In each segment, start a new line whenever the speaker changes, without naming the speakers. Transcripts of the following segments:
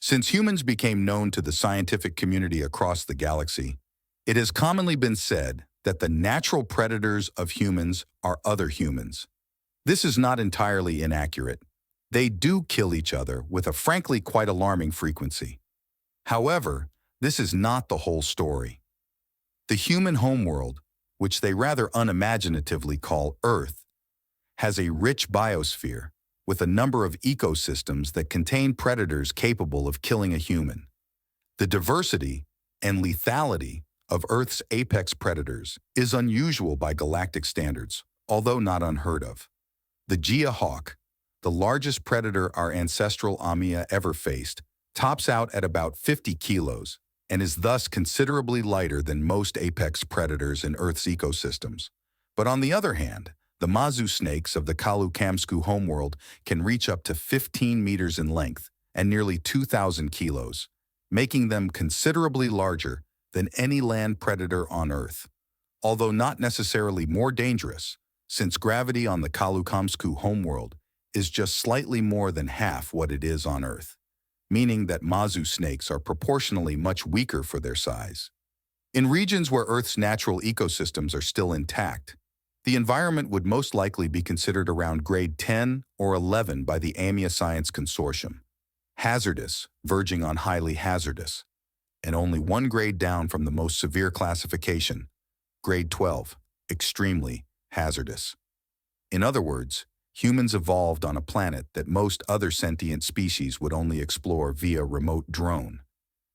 Since humans became known to the scientific community across the galaxy, it has commonly been said that the natural predators of humans are other humans. This is not entirely inaccurate. They do kill each other with a frankly quite alarming frequency. However, this is not the whole story. The human homeworld, which they rather unimaginatively call Earth, has a rich biosphere with a number of ecosystems that contain predators capable of killing a human. The diversity and lethality of Earth's apex predators is unusual by galactic standards, although not unheard of. The Gia hawk, the largest predator our ancestral Amia ever faced, tops out at about 50 kilos and is thus considerably lighter than most apex predators in Earth's ecosystems. But on the other hand, the Mazu snakes of the Kalu-Kamsku homeworld can reach up to 15 meters in length and nearly 2,000 kilos, making them considerably larger than any land predator on Earth, although not necessarily more dangerous, since gravity on the Kalu-Kamsku homeworld is just slightly more than half what it is on Earth, meaning that Mazu snakes are proportionally much weaker for their size. In regions where Earth's natural ecosystems are still intact, the environment would most likely be considered around grade 10 or 11 by the AMIA Science Consortium, hazardous, verging on highly hazardous, and only one grade down from the most severe classification, grade 12, extremely hazardous. In other words, humans evolved on a planet that most other sentient species would only explore via remote drone.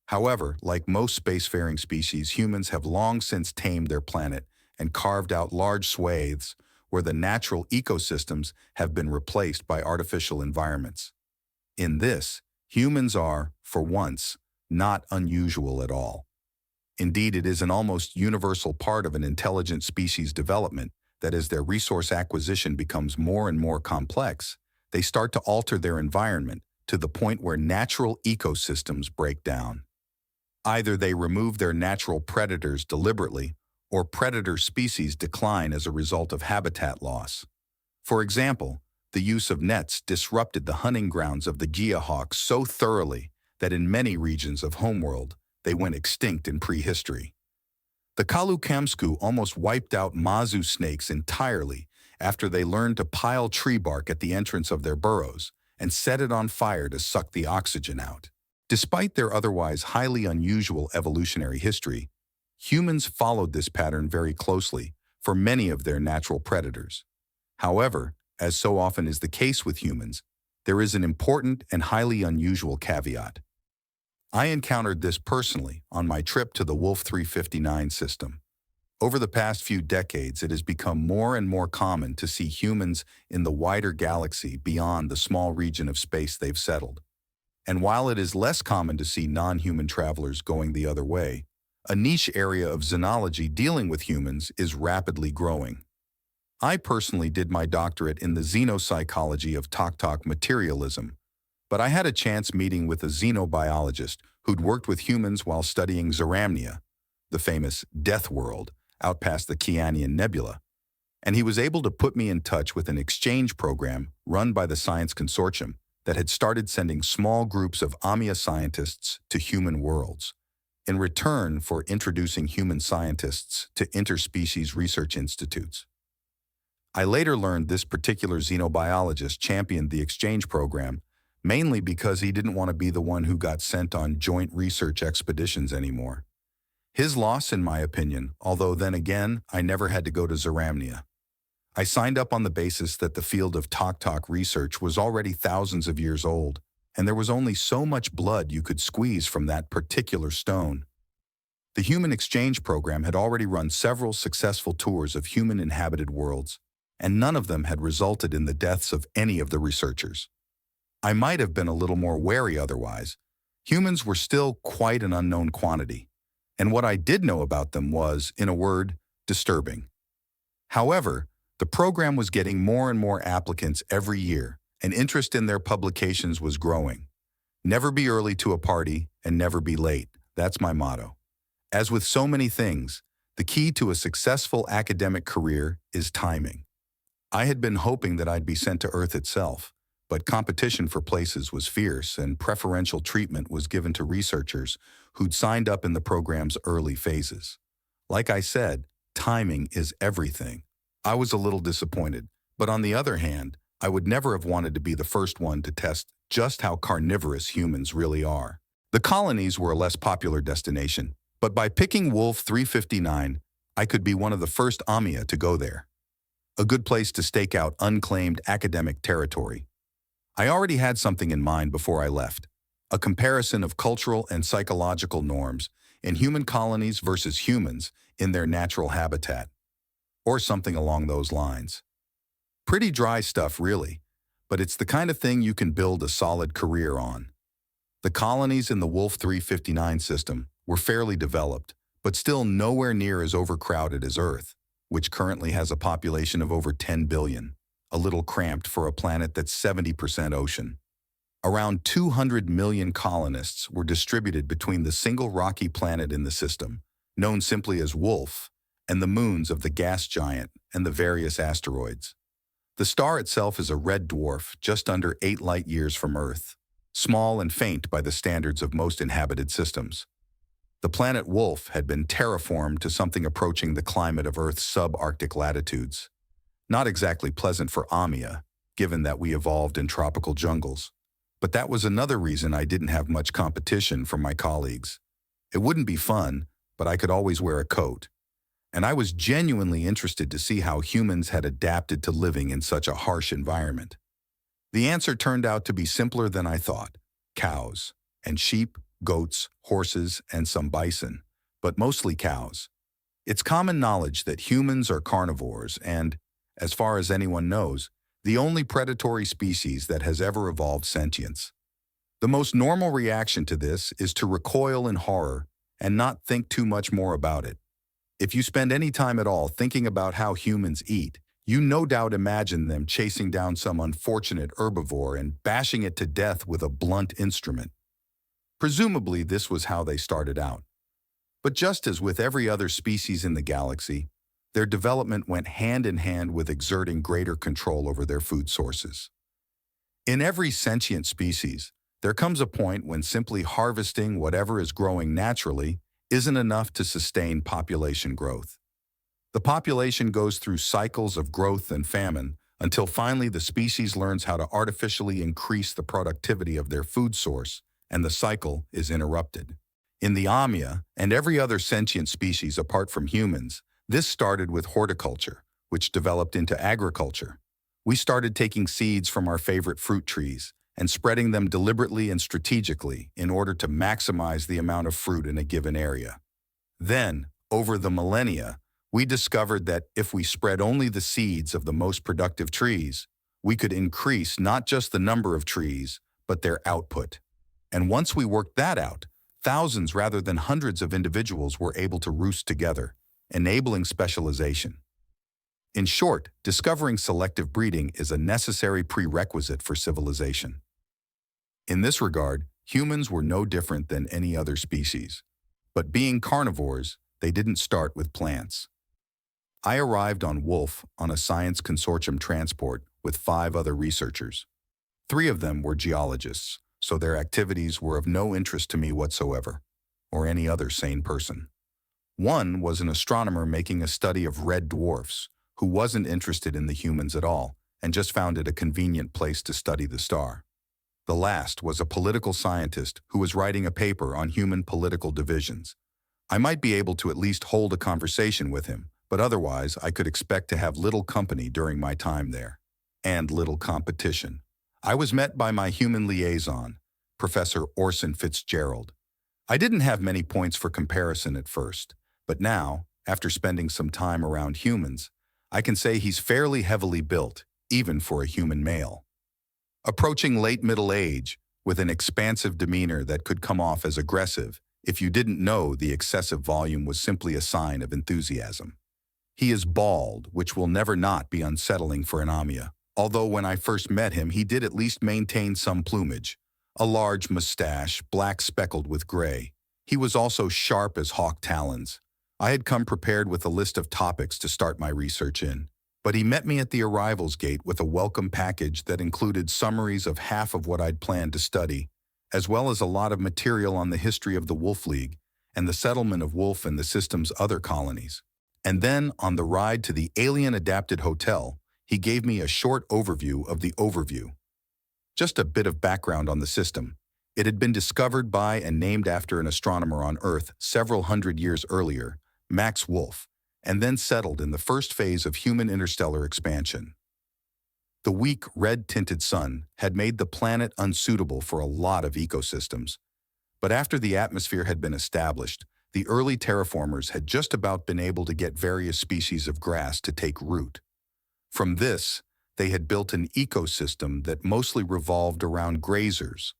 However, like most spacefaring species, humans have long since tamed their planet and carved out large swathes where the natural ecosystems have been replaced by artificial environments. In this, humans are, for once, not unusual at all. Indeed, it is an almost universal part of an intelligent species development that as their resource acquisition becomes more and more complex, they start to alter their environment to the point where natural ecosystems break down. Either they remove their natural predators deliberately, or predator species decline as a result of habitat loss. For example, the use of nets disrupted the hunting grounds of the Gia hawk so thoroughly that in many regions of homeworld, they went extinct in prehistory. The Kalu-Kamsku almost wiped out Mazu snakes entirely after they learned to pile tree bark at the entrance of their burrows and set it on fire to suck the oxygen out. Despite their otherwise highly unusual evolutionary history, humans followed this pattern very closely for many of their natural predators. However, as so often is the case with humans, there is an important and highly unusual caveat. I encountered this personally on my trip to the Wolf 359 system. Over the past few decades, it has become more and more common to see humans in the wider galaxy beyond the small region of space they've settled. And while it is less common to see non-human travelers going the other way, a niche area of xenology dealing with humans is rapidly growing. I personally did my doctorate in the xenopsychology of Tok materialism, but I had a chance meeting with a xenobiologist who'd worked with humans while studying Zeramnia, the famous death world out past the Kianian Nebula, and he was able to put me in touch with an exchange program run by the Science Consortium that had started sending small groups of Amia scientists to human worlds, in return for introducing human scientists to interspecies research institutes. I later learned this particular xenobiologist championed the exchange program mainly because he didn't want to be the one who got sent on joint research expeditions anymore. His loss, in my opinion, although then again, I never had to go to Zeramnia. I signed up on the basis that the field of Tok research was already thousands of years old, and there was only so much blood you could squeeze from that particular stone. The Human Exchange Program had already run several successful tours of human-inhabited worlds, and none of them had resulted in the deaths of any of the researchers. I might have been a little more wary otherwise. Humans were still quite an unknown quantity, and what I did know about them was, in a word, disturbing. However, the program was getting more and more applicants every year, and interest in their publications was growing. Never be early to a party and never be late. That's my motto. As with so many things, the key to a successful academic career is timing. I had been hoping that I'd be sent to Earth itself, But competition for places was fierce, and preferential treatment was given to researchers who'd signed up in the program's early phases. Like I said, timing is everything. I was a little disappointed, but on the other hand, I would never have wanted to be the first one to test just how carnivorous humans really are. The colonies were a less popular destination, but by picking Wolf 359, I could be one of the first Amia to go there. A good place to stake out unclaimed academic territory. I already had something in mind before I left, a comparison of cultural and psychological norms in human colonies versus humans in their natural habitat, or something along those lines. Pretty dry stuff, really, but it's the kind of thing you can build a solid career on. The colonies in the Wolf 359 system were fairly developed, but still nowhere near as overcrowded as Earth, which currently has a population of over 10 billion, a little cramped for a planet that's 70% ocean. Around 200 million colonists were distributed between the single rocky planet in the system, known simply as Wolf, and the moons of the gas giant and the various asteroids. The star itself is a red dwarf just under 8 light-years from Earth, small and faint by the standards of most inhabited systems. The planet Wolf had been terraformed to something approaching the climate of Earth's subarctic latitudes. Not exactly pleasant for Amia, given that we evolved in tropical jungles. But that was another reason I didn't have much competition from my colleagues. It wouldn't be fun, but I could always wear a coat. And I was genuinely interested to see how humans had adapted to living in such a harsh environment. The answer turned out to be simpler than I thought: cows, and sheep, goats, horses, and some bison, but mostly cows. It's common knowledge that humans are carnivores and, as far as anyone knows, the only predatory species that has ever evolved sentience. The most normal reaction to this is to recoil in horror and not think too much more about it. If you spend any time at all thinking about how humans eat, you no doubt imagine them chasing down some unfortunate herbivore and bashing it to death with a blunt instrument. Presumably, this was how they started out. But just as with every other species in the galaxy, their development went hand in hand with exerting greater control over their food sources. In every sentient species, there comes a point when simply harvesting whatever is growing naturally isn't enough to sustain population growth. The population goes through cycles of growth and famine until finally the species learns how to artificially increase the productivity of their food source, and the cycle is interrupted. In the Amia and every other sentient species apart from humans, this started with horticulture, which developed into agriculture. We started taking seeds from our favorite fruit trees and spreading them deliberately and strategically in order to maximize the amount of fruit in a given area. Then, over the millennia, we discovered that if we spread only the seeds of the most productive trees, we could increase not just the number of trees, but their output. And once we worked that out, thousands rather than hundreds of individuals were able to roost together, enabling specialization. In short, discovering selective breeding is a necessary prerequisite for civilization. In this regard, humans were no different than any other species. But being carnivores, they didn't start with plants. I arrived on Wolf on a science consortium transport with 5 other researchers. 3 of them were geologists, so their activities were of no interest to me whatsoever, or any other sane person. One was an astronomer making a study of red dwarfs, who wasn't interested in the humans at all, and just found it a convenient place to study the star. The last was a political scientist who was writing a paper on human political divisions. I might be able to at least hold a conversation with him, but otherwise I could expect to have little company during my time there, and little competition. I was met by my human liaison, Professor Orson Fitzgerald. I didn't have many points for comparison at first, but now, after spending some time around humans, I can say he's fairly heavily built, even for a human male. Approaching late middle age, with an expansive demeanor that could come off as aggressive if you didn't know the excessive volume was simply a sign of enthusiasm. He is bald, which will never not be unsettling for an Amia, although when I first met him he did at least maintain some plumage. A large mustache, black speckled with gray. He was also sharp as hawk talons. I had come prepared with a list of topics to start my research in. But he met me at the arrivals gate with a welcome package that included summaries of half of what I'd planned to study, as well as a lot of material on the history of the Wolf League and the settlement of Wolf and the system's other colonies. And then, on the ride to the alien-adapted hotel, he gave me a short overview of the overview. Just a bit of background on the system. It had been discovered by and named after an astronomer on Earth several hundred years earlier, Max Wolf, and then settled in the first phase of human interstellar expansion. The weak, red-tinted sun had made the planet unsuitable for a lot of ecosystems. But after the atmosphere had been established, the early terraformers had just about been able to get various species of grass to take root. From this, they had built an ecosystem that mostly revolved around grazers,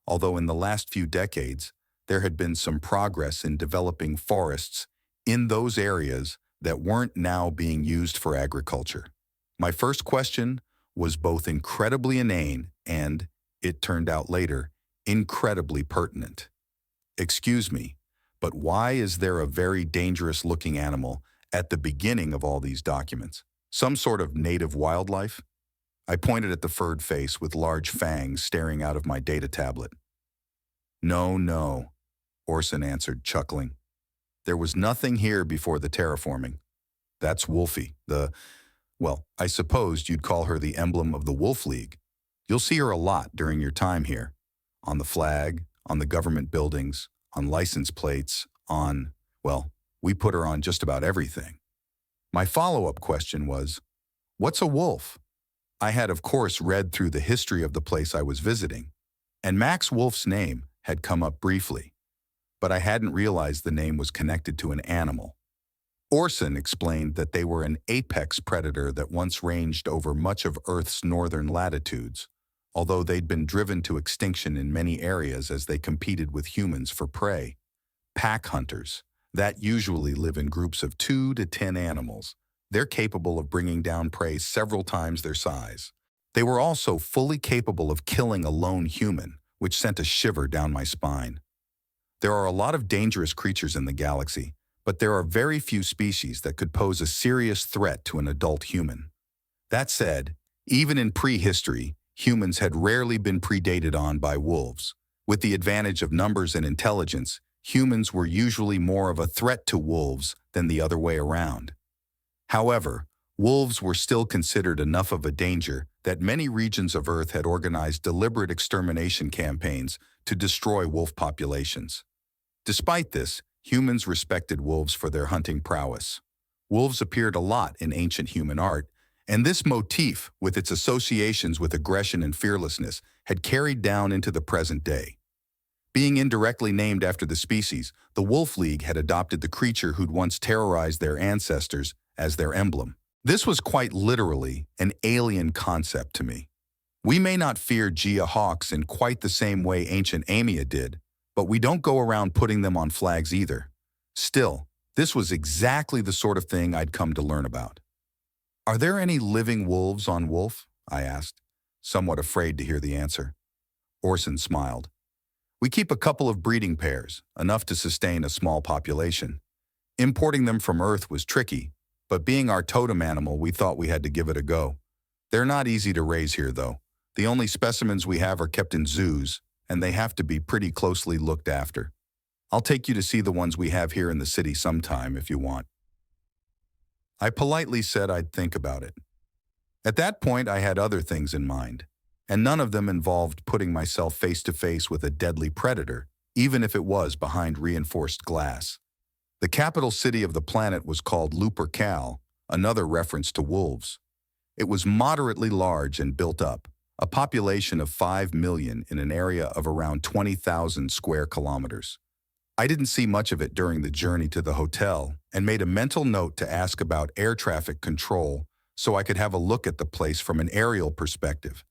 although in the last few decades, there had been some progress in developing forests in those areas that weren't now being used for agriculture. My first question was both incredibly inane and, it turned out later, incredibly pertinent. Excuse me, but why is there a very dangerous-looking animal at the beginning of all these documents? Some sort of native wildlife? I pointed at the furred face with large fangs staring out of my data tablet. No, Orson answered, chuckling. There was nothing here before the terraforming. That's Wolfie, well, I supposed you'd call her the emblem of the Wolf League. You'll see her a lot during your time here. On the flag, on the government buildings, on license plates, well, we put her on just about everything. My follow-up question was, what's a wolf? I had, of course, read through the history of the place I was visiting, and Max Wolf's name had come up briefly, but I hadn't realized the name was connected to an animal. Orson explained that they were an apex predator that once ranged over much of Earth's northern latitudes, although they'd been driven to extinction in many areas as they competed with humans for prey. Pack hunters, that usually live in groups of 2 to 10 animals. They're capable of bringing down prey several times their size. They were also fully capable of killing a lone human, which sent a shiver down my spine. There are a lot of dangerous creatures in the galaxy, but there are very few species that could pose a serious threat to an adult human. That said, even in prehistory, humans had rarely been predated on by wolves. With the advantage of numbers and intelligence, humans were usually more of a threat to wolves than the other way around. However, wolves were still considered enough of a danger that many regions of Earth had organized deliberate extermination campaigns to destroy wolf populations. Despite this, humans respected wolves for their hunting prowess. Wolves appeared a lot in ancient human art, and this motif, with its associations with aggression and fearlessness, had carried down into the present day. Being indirectly named after the species, the Wolf League had adopted the creature who'd once terrorized their ancestors as their emblem. This was quite literally an alien concept to me. We may not fear Gia hawks in quite the same way ancient Amia did, but we don't go around putting them on flags either. Still, this was exactly the sort of thing I'd come to learn about. Are there any living wolves on Wolf? I asked, somewhat afraid to hear the answer. Orson smiled. We keep a couple of breeding pairs, enough to sustain a small population. Importing them from Earth was tricky, but being our totem animal, we thought we had to give it a go. They're not easy to raise here, though. The only specimens we have are kept in zoos, and they have to be pretty closely looked after. I'll take you to see the ones we have here in the city sometime if you want. I politely said I'd think about it. At that point, I had other things in mind, and none of them involved putting myself face to face with a deadly predator, even if it was behind reinforced glass. The capital city of the planet was called Lupercal, another reference to wolves. It was moderately large and built up, a population of 5 million in an area of around 20,000 square kilometers. I didn't see much of it during the journey to the hotel and made a mental note to ask about air traffic control so I could have a look at the place from an aerial perspective.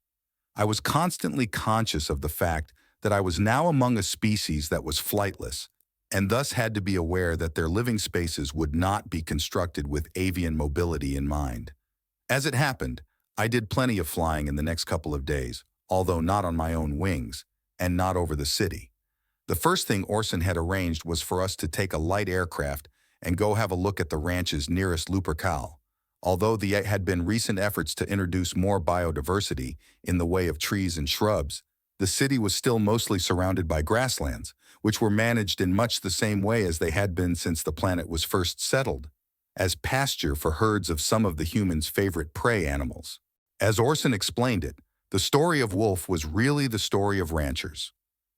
I was constantly conscious of the fact that I was now among a species that was flightless, and thus had to be aware that their living spaces would not be constructed with avian mobility in mind. As it happened, I did plenty of flying in the next couple of days, although not on my own wings, and not over the city. The first thing Orson had arranged was for us to take a light aircraft and go have a look at the ranch's nearest Lupercal, Although there had been recent efforts to introduce more biodiversity in the way of trees and shrubs, the city was still mostly surrounded by grasslands, which were managed in much the same way as they had been since the planet was first settled, as pasture for herds of some of the humans' favorite prey animals. As Orson explained it, the story of Wolf was really the story of ranchers.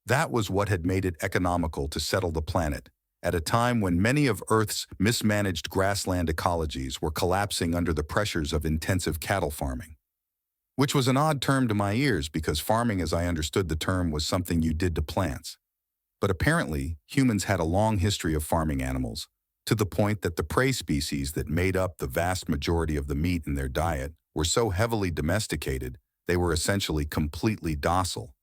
That was what had made it economical to settle the planet, at a time when many of Earth's mismanaged grassland ecologies were collapsing under the pressures of intensive cattle farming. Which was an odd term to my ears because farming as I understood the term was something you did to plants. But apparently, humans had a long history of farming animals, to the point that the prey species that made up the vast majority of the meat in their diet were so heavily domesticated they were essentially completely docile.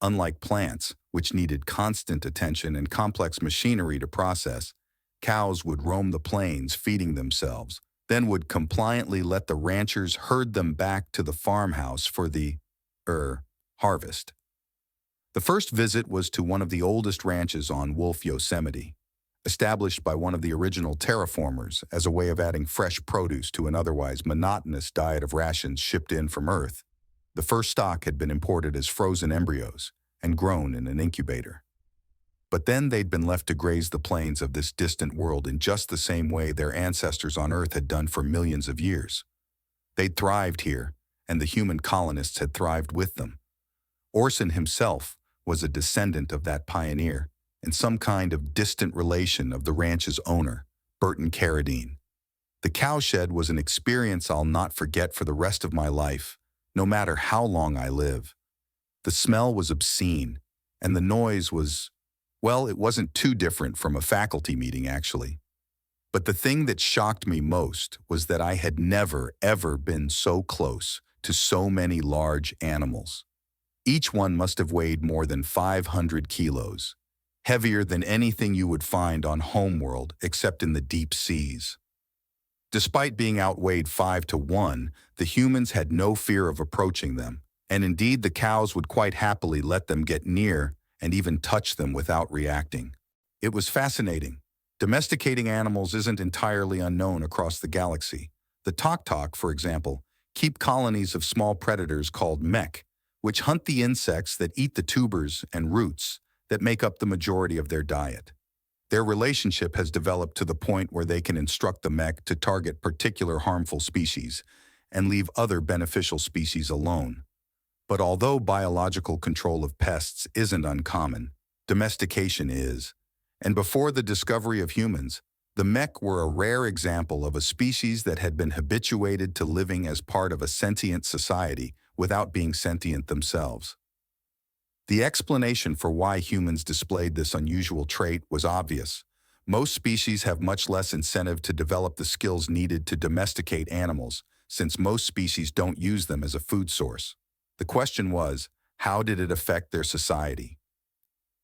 Unlike plants, which needed constant attention and complex machinery to process, cows would roam the plains feeding themselves, then would compliantly let the ranchers herd them back to the farmhouse for the harvest. The first visit was to one of the oldest ranches on Wolf Yosemite, established by one of the original terraformers as a way of adding fresh produce to an otherwise monotonous diet of rations shipped in from Earth. The first stock had been imported as frozen embryos and grown in an incubator. But then they'd been left to graze the plains of this distant world in just the same way their ancestors on Earth had done for millions of years. They'd thrived here, and the human colonists had thrived with them. Orson himself was a descendant of that pioneer, and some kind of distant relation of the ranch's owner, Burton Carradine. The cowshed was an experience I'll not forget for the rest of my life, no matter how long I live. The smell was obscene, and the noise was, well, it wasn't too different from a faculty meeting, actually. But the thing that shocked me most was that I had never, ever been so close to so many large animals. Each one must have weighed more than 500 kilos, heavier than anything you would find on homeworld except in the deep seas. Despite being outweighed 5-1, the humans had no fear of approaching them, and indeed the cows would quite happily let them get near and even touch them without reacting. It was fascinating. Domesticating animals isn't entirely unknown across the galaxy. The Tok-Tok, for example, keep colonies of small predators called mech, which hunt the insects that eat the tubers and roots that make up the majority of their diet. Their relationship has developed to the point where they can instruct the mech to target particular harmful species and leave other beneficial species alone. But although biological control of pests isn't uncommon, domestication is. And before the discovery of humans, the mech were a rare example of a species that had been habituated to living as part of a sentient society without being sentient themselves. The explanation for why humans displayed this unusual trait was obvious. Most species have much less incentive to develop the skills needed to domesticate animals, since most species don't use them as a food source. The question was, how did it affect their society?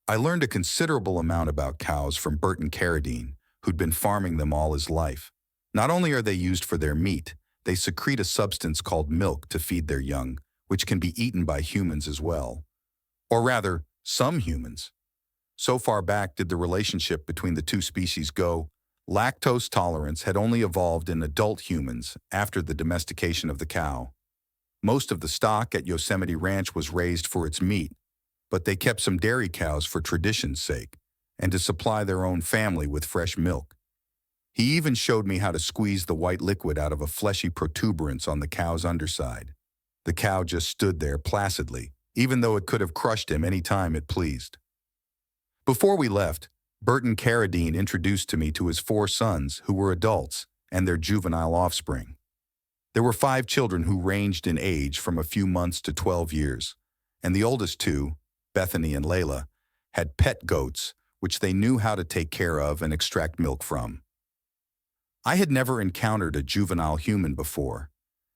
I learned a considerable amount about cows from Burton Carradine, who'd been farming them all his life. Not only are they used for their meat, they secrete a substance called milk to feed their young, which can be eaten by humans as well. Or rather, some humans. So far back did the relationship between the two species go, lactose tolerance had only evolved in adult humans after the domestication of the cow. Most of the stock at Yosemite Ranch was raised for its meat, but they kept some dairy cows for tradition's sake and to supply their own family with fresh milk. He even showed me how to squeeze the white liquid out of a fleshy protuberance on the cow's underside. The cow just stood there placidly, even though it could have crushed him any time it pleased. Before we left, Burton Carradine introduced to me to his 4 sons who were adults and their juvenile offspring. There were 5 children who ranged in age from a few months to 12 years, and the oldest 2, Bethany and Layla, had pet goats which they knew how to take care of and extract milk from. I had never encountered a juvenile human before,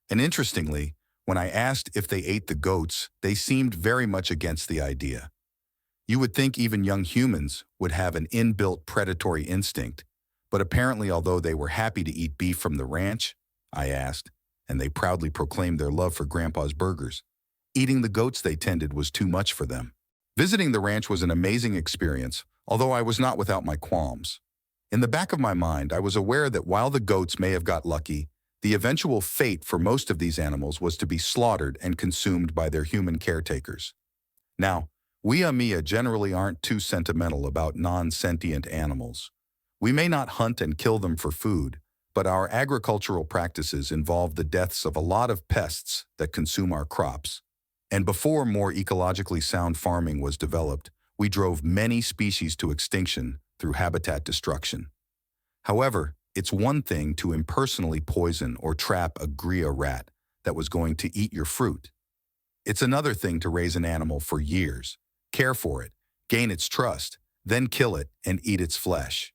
and interestingly, when I asked if they ate the goats, they seemed very much against the idea. You would think even young humans would have an inbuilt predatory instinct, but apparently although they were happy to eat beef from the ranch, I asked, and they proudly proclaimed their love for Grandpa's burgers, eating the goats they tended was too much for them. Visiting the ranch was an amazing experience, although I was not without my qualms. In the back of my mind, I was aware that while the goats may have got lucky, The eventual fate for most of these animals was to be slaughtered and consumed by their human caretakers. Now, we Amia generally aren't too sentimental about non-sentient animals. We may not hunt and kill them for food, but our agricultural practices involve the deaths of a lot of pests that consume our crops. And before more ecologically sound farming was developed, we drove many species to extinction through habitat destruction. However, it's one thing to impersonally poison or trap a gria rat that was going to eat your fruit. It's another thing to raise an animal for years, care for it, gain its trust, then kill it and eat its flesh.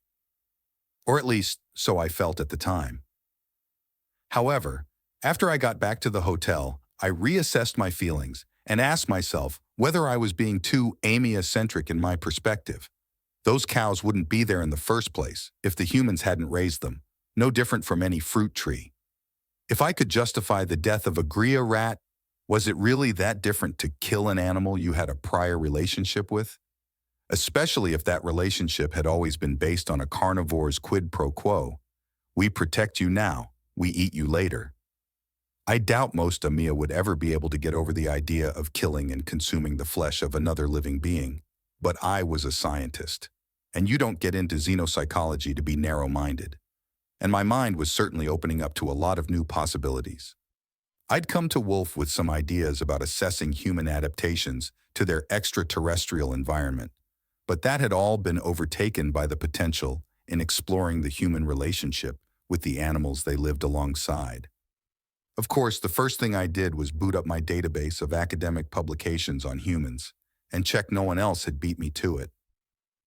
Or at least, so I felt at the time. However, after I got back to the hotel, I reassessed my feelings and asked myself whether I was being too Amia-centric in my perspective. Those cows wouldn't be there in the first place if the humans hadn't raised them, no different from any fruit tree. If I could justify the death of a gria rat, was it really that different to kill an animal you had a prior relationship with? Especially if that relationship had always been based on a carnivore's quid pro quo. We protect you now, we eat you later. I doubt most Amia would ever be able to get over the idea of killing and consuming the flesh of another living being. But I was a scientist, and you don't get into xenopsychology to be narrow-minded. And my mind was certainly opening up to a lot of new possibilities. I'd come to Wolf with some ideas about assessing human adaptations to their extraterrestrial environment, but that had all been overtaken by the potential in exploring the human relationship with the animals they lived alongside. Of course, the first thing I did was boot up my database of academic publications on humans and check no one else had beat me to it.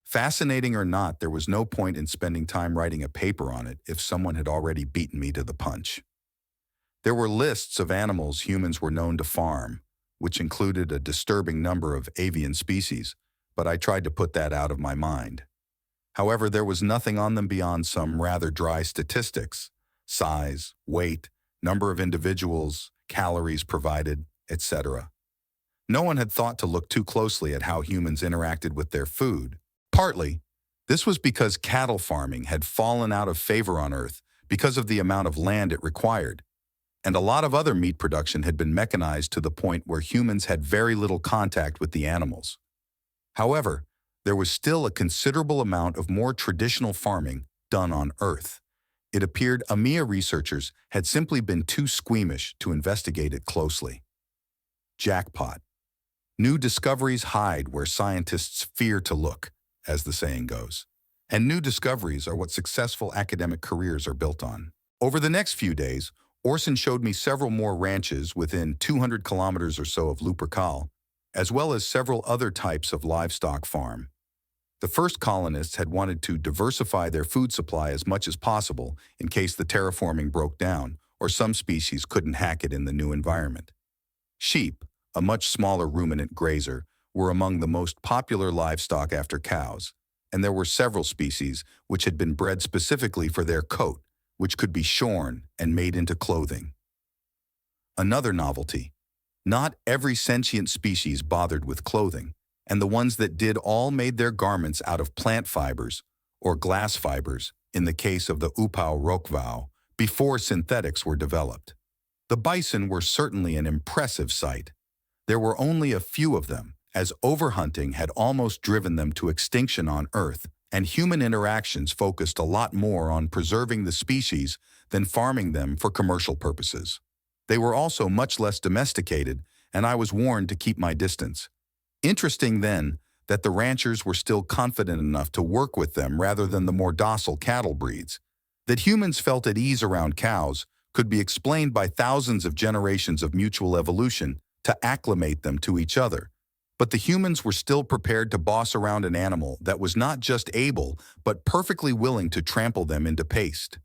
Fascinating or not, there was no point in spending time writing a paper on it if someone had already beaten me to the punch. There were lists of animals humans were known to farm, which included a disturbing number of avian species, but I tried to put that out of my mind. However, there was nothing on them beyond some rather dry statistics: size, weight, number of individuals, calories provided, etc. No one had thought to look too closely at how humans interacted with their food. Partly, this was because cattle farming had fallen out of favor on Earth because of the amount of land it required, and a lot of other meat production had been mechanized to the point where humans had very little contact with the animals. However, there was still a considerable amount of more traditional farming done on Earth. It appeared Amia researchers had simply been too squeamish to investigate it closely. Jackpot. New discoveries hide where scientists fear to look, as the saying goes. And new discoveries are what successful academic careers are built on. Over the next few days, Orson showed me several more ranches within 200 kilometers or so of Lupercal, as well as several other types of livestock farm. The first colonists had wanted to diversify their food supply as much as possible in case the terraforming broke down or some species couldn't hack it in the new environment. Sheep, a much smaller ruminant grazer, were among the most popular livestock after cows, and there were several species which had been bred specifically for their coat, which could be shorn and made into clothing. Another novelty: not every sentient species bothered with clothing, and the ones that did all made their garments out of plant fibers, or glass fibers, in the case of the Upau Rokvau, before synthetics were developed. The bison were certainly an impressive sight. There were only a few of them, as overhunting had almost driven them to extinction on Earth, and human interactions focused a lot more on preserving the species than farming them for commercial purposes. They were also much less domesticated, and I was warned to keep my distance. Interesting, then, that the ranchers were still confident enough to work with them rather than the more docile cattle breeds. That humans felt at ease around cows could be explained by thousands of generations of mutual evolution to acclimate them to each other. But the humans were still prepared to boss around an animal that was not just able, but perfectly willing to trample them into paste.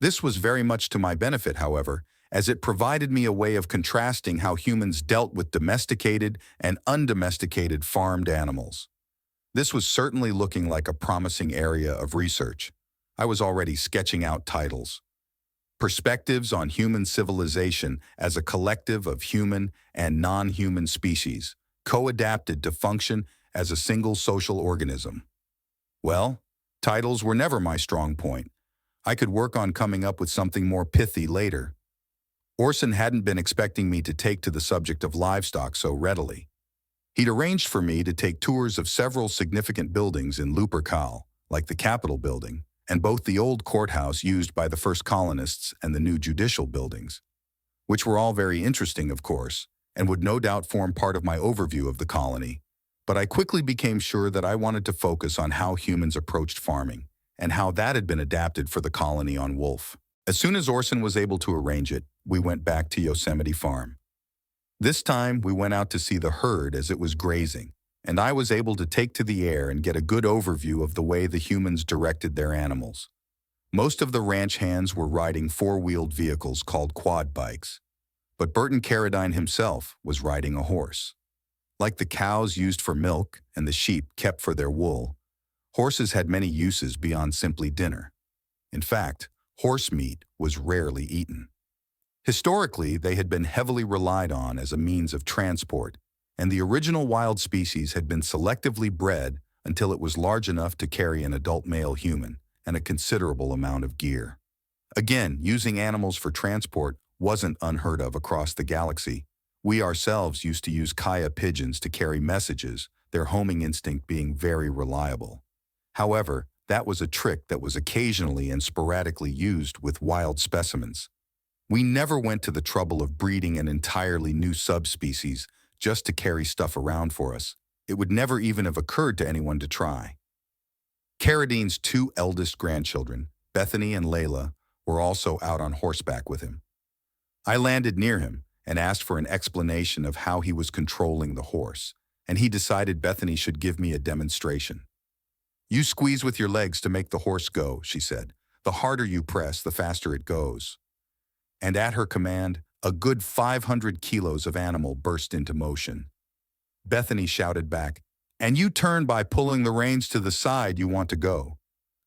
This was very much to my benefit, however, as it provided me a way of contrasting how humans dealt with domesticated and undomesticated farmed animals. This was certainly looking like a promising area of research. I was already sketching out titles. Perspectives on Human Civilization as a Collective of Human and Non-Human Species, co-adapted to function as a single social organism. Well, titles were never my strong point. I could work on coming up with something more pithy later. Orson hadn't been expecting me to take to the subject of livestock so readily. He'd arranged for me to take tours of several significant buildings in Lupercal, like the Capitol building, and both the old courthouse used by the first colonists and the new judicial buildings, which were all very interesting, of course, and would no doubt form part of my overview of the colony. But I quickly became sure that I wanted to focus on how humans approached farming, and how that had been adapted for the colony on Wolf. As soon as Orson was able to arrange it, we went back to Yosemite Farm. This time, we went out to see the herd as it was grazing, and I was able to take to the air and get a good overview of the way the humans directed their animals. Most of the ranch hands were riding four-wheeled vehicles called quad bikes, but Burton Carradine himself was riding a horse. Like the cows used for milk and the sheep kept for their wool, horses had many uses beyond simply dinner. In fact, horse meat was rarely eaten. Historically, they had been heavily relied on as a means of transport, and the original wild species had been selectively bred until it was large enough to carry an adult male human and a considerable amount of gear. Again, using animals for transport wasn't unheard of across the galaxy. We ourselves used to use kaya pigeons to carry messages, their homing instinct being very reliable. However, that was a trick that was occasionally and sporadically used with wild specimens. We never went to the trouble of breeding an entirely new subspecies just to carry stuff around for us. It would never even have occurred to anyone to try. Carradine's two eldest grandchildren, Bethany and Layla, were also out on horseback with him. I landed near him and asked for an explanation of how he was controlling the horse, and he decided Bethany should give me a demonstration. "You squeeze with your legs to make the horse go," she said. "The harder you press, the faster it goes." And at her command, a good 500 kilos of animal burst into motion. Bethany shouted back, "And you turn by pulling the reins to the side you want to go."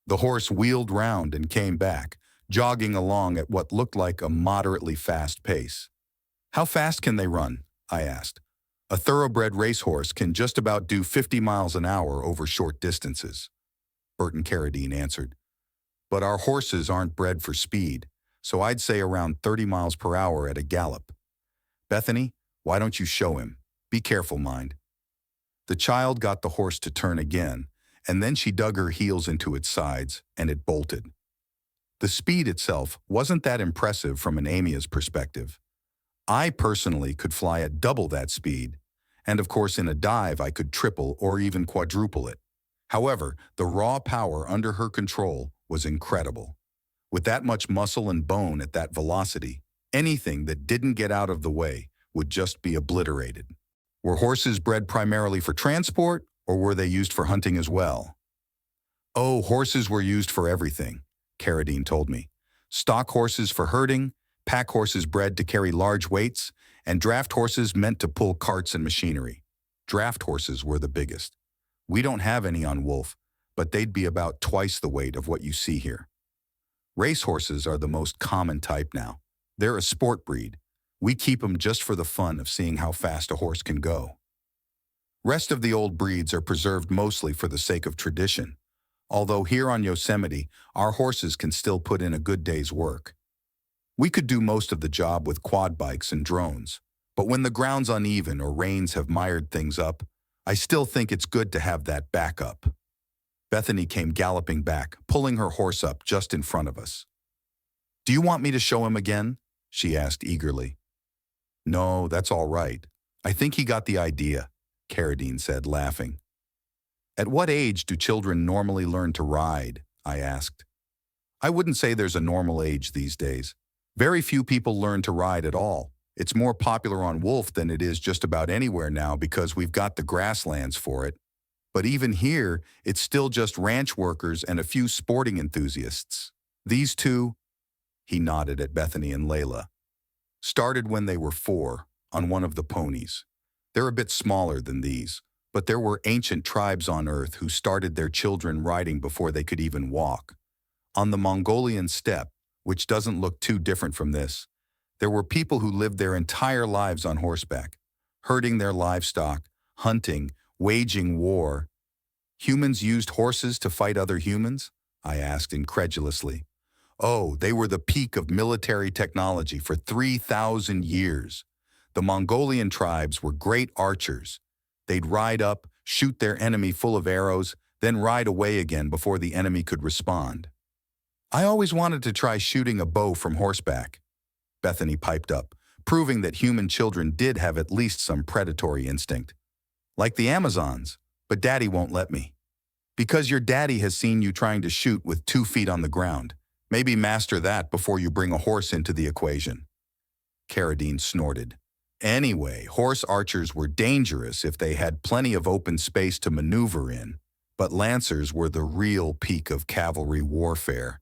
The horse wheeled round and came back, jogging along at what looked like a moderately fast pace. "How fast can they run?" I asked. "A thoroughbred racehorse can just about do 50 miles an hour over short distances," Burton Carradine answered. "But our horses aren't bred for speed, so I'd say around 30 miles per hour at a gallop. Bethany, why don't you show him? Be careful, mind." The child got the horse to turn again, and then she dug her heels into its sides, and it bolted. The speed itself wasn't that impressive from an Amia's perspective. I personally could fly at double that speed, and of course in a dive I could triple or even quadruple it. However, the raw power under her control was incredible. With that much muscle and bone at that velocity, anything that didn't get out of the way would just be obliterated. Were horses bred primarily for transport, or were they used for hunting as well? "Oh, horses were used for everything," Carradine told me. "Stock horses for herding, pack horses bred to carry large weights, and draft horses meant to pull carts and machinery. Draft horses were the biggest. We don't have any on Wolf, but they'd be about twice the weight of what you see here. Racehorses are the most common type now. They're a sport breed. We keep them just for the fun of seeing how fast a horse can go. Rest of the old breeds are preserved mostly for the sake of tradition, although here on Yosemite, our horses can still put in a good day's work. We could do most of the job with quad bikes and drones, but when the ground's uneven or rains have mired things up, I still think it's good to have that backup." Bethany came galloping back, pulling her horse up just in front of us. "Do you want me to show him again?" she asked eagerly. "No, that's all right. I think he got the idea," Carradine said, laughing. "At what age do children normally learn to ride?" I asked. "I wouldn't say there's a normal age these days. Very few people learn to ride at all. It's more popular on Wolf than it is just about anywhere now because we've got the grasslands for it. But even here, it's still just ranch workers and a few sporting enthusiasts. These two," he nodded at Bethany and Layla, "started when they were 4, on one of the ponies. They're a bit smaller than these, but there were ancient tribes on Earth who started their children riding before they could even walk. On the Mongolian steppe, which doesn't look too different from this, there were people who lived their entire lives on horseback, herding their livestock, hunting, waging war. Humans used horses to fight other humans?" I asked incredulously. Oh, they were the peak of military technology for 3,000 years. The Mongolian tribes were great archers. They'd ride up, shoot their enemy full of arrows, then ride away again before the enemy could respond. I always wanted to try shooting a bow from horseback, Bethany piped up, proving that human children did have at least some predatory instinct. Like the Amazons, but Daddy won't let me. Because your daddy has seen you trying to shoot with 2 feet on the ground. Maybe master that before you bring a horse into the equation. Carradine snorted. Anyway, horse archers were dangerous if they had plenty of open space to maneuver in, but lancers were the real peak of cavalry warfare.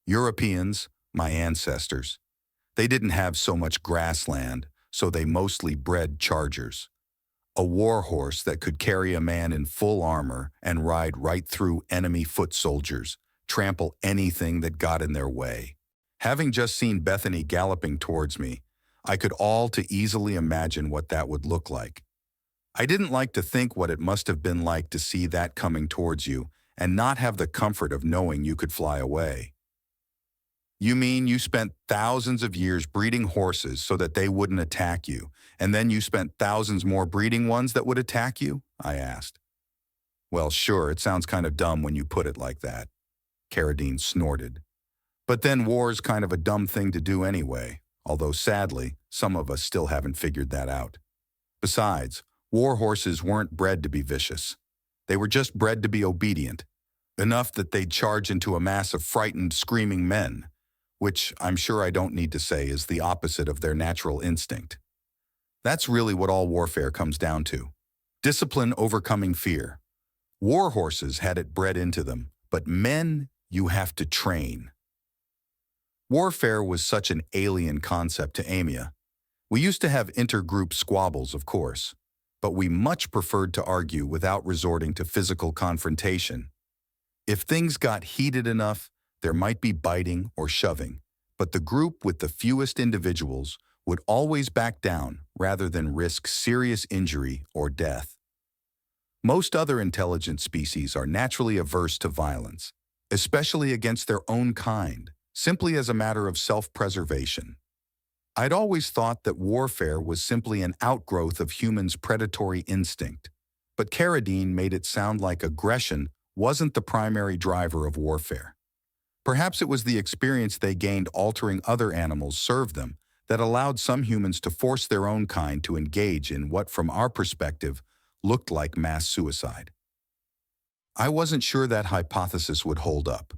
Europeans, my ancestors, they didn't have so much grassland, so they mostly bred chargers. A war horse that could carry a man in full armor and ride right through enemy foot soldiers, trample anything that got in their way. Having just seen Bethany galloping towards me, I could all too easily imagine what that would look like. I didn't like to think what it must have been like to see that coming towards you and not have the comfort of knowing you could fly away. You mean you spent thousands of years breeding horses so that they wouldn't attack you, and then you spent thousands more breeding ones that would attack you? I asked. Well, sure, it sounds kind of dumb when you put it like that. Carradine snorted. But then war's kind of a dumb thing to do anyway, although sadly, some of us still haven't figured that out. Besides, war horses weren't bred to be vicious. They were just bred to be obedient, enough that they'd charge into a mass of frightened, screaming men, which I'm sure I don't need to say is the opposite of their natural instinct. That's really what all warfare comes down to. Discipline overcoming fear. War horses had it bred into them, but men you have to train. Warfare was such an alien concept to Amia. We used to have intergroup squabbles, of course, but we much preferred to argue without resorting to physical confrontation. If things got heated enough, there might be biting or shoving, but the group with the fewest individuals would always back down rather than risk serious injury or death. Most other intelligent species are naturally averse to violence, especially against their own kind, simply as a matter of self-preservation. I'd always thought that warfare was simply an outgrowth of humans' predatory instinct, but Carradine made it sound like aggression wasn't the primary driver of warfare. Perhaps it was the experience they gained altering other animals served them that allowed some humans to force their own kind to engage in what, from our perspective, looked like mass suicide. I wasn't sure that hypothesis would hold up.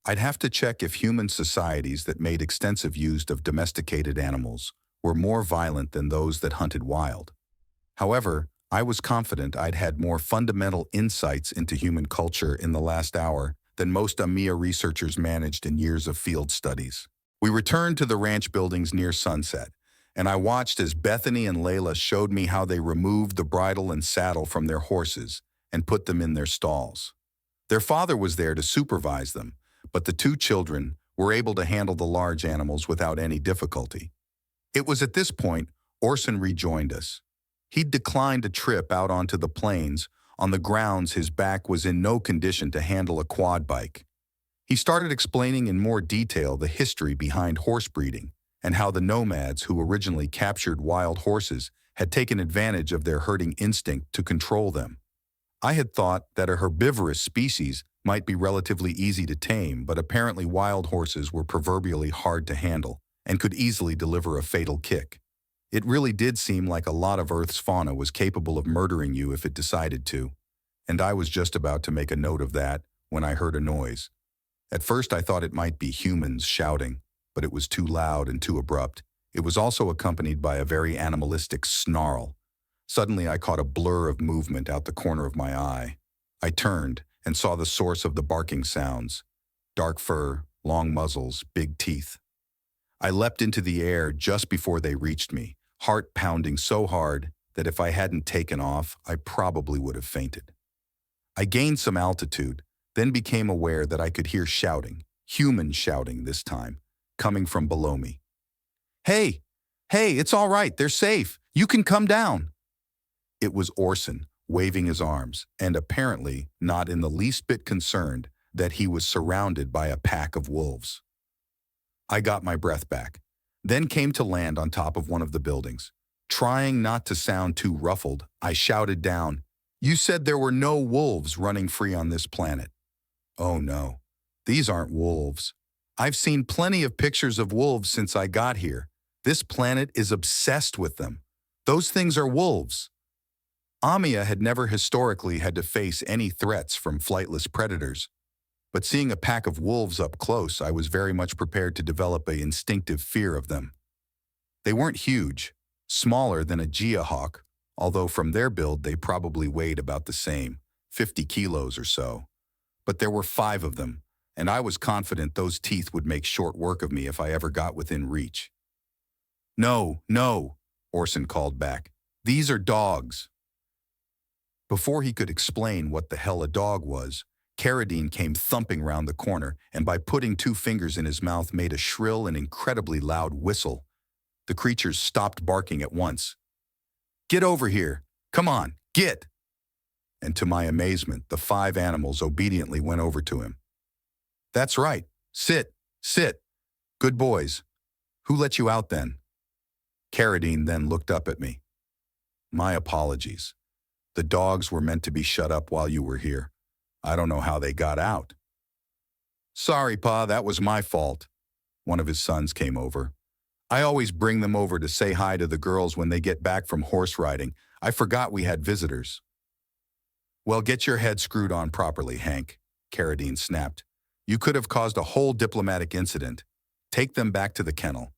I'd have to check if human societies that made extensive use of domesticated animals were more violent than those that hunted wild. However, I was confident I'd had more fundamental insights into human culture in the last hour than most AMIA researchers managed in years of field studies. We returned to the ranch buildings near sunset, and I watched as Bethany and Layla showed me how they removed the bridle and saddle from their horses and put them in their stalls. Their father was there to supervise them, but the 2 children were able to handle the large animals without any difficulty. It was at this point Orson rejoined us. He'd declined a trip out onto the plains on the grounds his back was in no condition to handle a quad bike. He started explaining in more detail the history behind horse breeding and how the nomads who originally captured wild horses had taken advantage of their herding instinct to control them. I had thought that a herbivorous species might be relatively easy to tame, but apparently wild horses were proverbially hard to handle and could easily deliver a fatal kick. It really did seem like a lot of Earth's fauna was capable of murdering you if it decided to, and I was just about to make a note of that when I heard a noise. At first I thought it might be humans shouting, but it was too loud and too abrupt. It was also accompanied by a very animalistic snarl. Suddenly I caught a blur of movement out the corner of my eye. I turned and saw the source of the barking sounds. Dark fur, long muzzles, big teeth. I leapt into the air just before they reached me, heart pounding so hard that if I hadn't taken off, I probably would have fainted. I gained some altitude, then became aware that I could hear shouting, human shouting this time, coming from below me. Hey, it's all right, they're safe, you can come down. It was Orson, waving his arms, and apparently not in the least bit concerned that he was surrounded by a pack of wolves. I got my breath back, then came to land on top of one of the buildings. Trying not to sound too ruffled, I shouted down, "You said there were no wolves running free on this planet." "Oh no, these aren't wolves. I've seen plenty of pictures of wolves since I got here. This planet is obsessed with them. Those things are wolves." Amia had never historically had to face any threats from flightless predators. But seeing a pack of wolves up close, I was very much prepared to develop an instinctive fear of them. They weren't huge, smaller than a geohawk, although from their build they probably weighed about the same, 50 kilos or so. But there were 5 of them, and I was confident those teeth would make short work of me if I ever got within reach. "No, no," Orson called back. "These are dogs." Before he could explain what the hell a dog was, Carradine came thumping round the corner and by putting 2 fingers in his mouth made a shrill and incredibly loud whistle. The creatures stopped barking at once. "Get over here! Come on, get!" And to my amazement, the 5 animals obediently went over to him. "That's right. Sit, sit. Good boys. Who let you out then?" Carradine then looked up at me. "My apologies. The dogs were meant to be shut up while you were here. I don't know how they got out." "Sorry, Pa, that was my fault." One of his sons came over. "I always bring them over to say hi to the girls when they get back from horse riding. I forgot we had visitors." "Well, get your head screwed on properly, Hank," Carradine snapped. "You could have caused a whole diplomatic incident. Take them back to the kennel."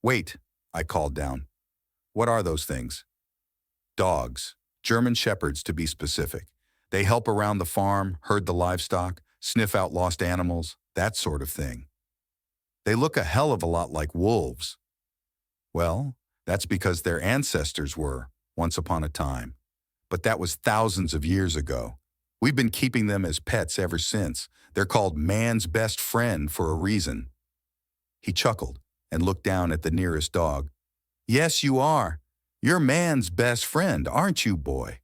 "Wait," I called down. "What are those things?" "Dogs. German shepherds, to be specific. They help around the farm, herd the livestock, sniff out lost animals, that sort of thing. They look a hell of a lot like wolves." "Well, that's because their ancestors were, once upon a time. But that was thousands of years ago. We've been keeping them as pets ever since. They're called man's best friend for a reason." He chuckled and looked down at the nearest dog. "Yes, you are. You're man's best friend, aren't you, boy?"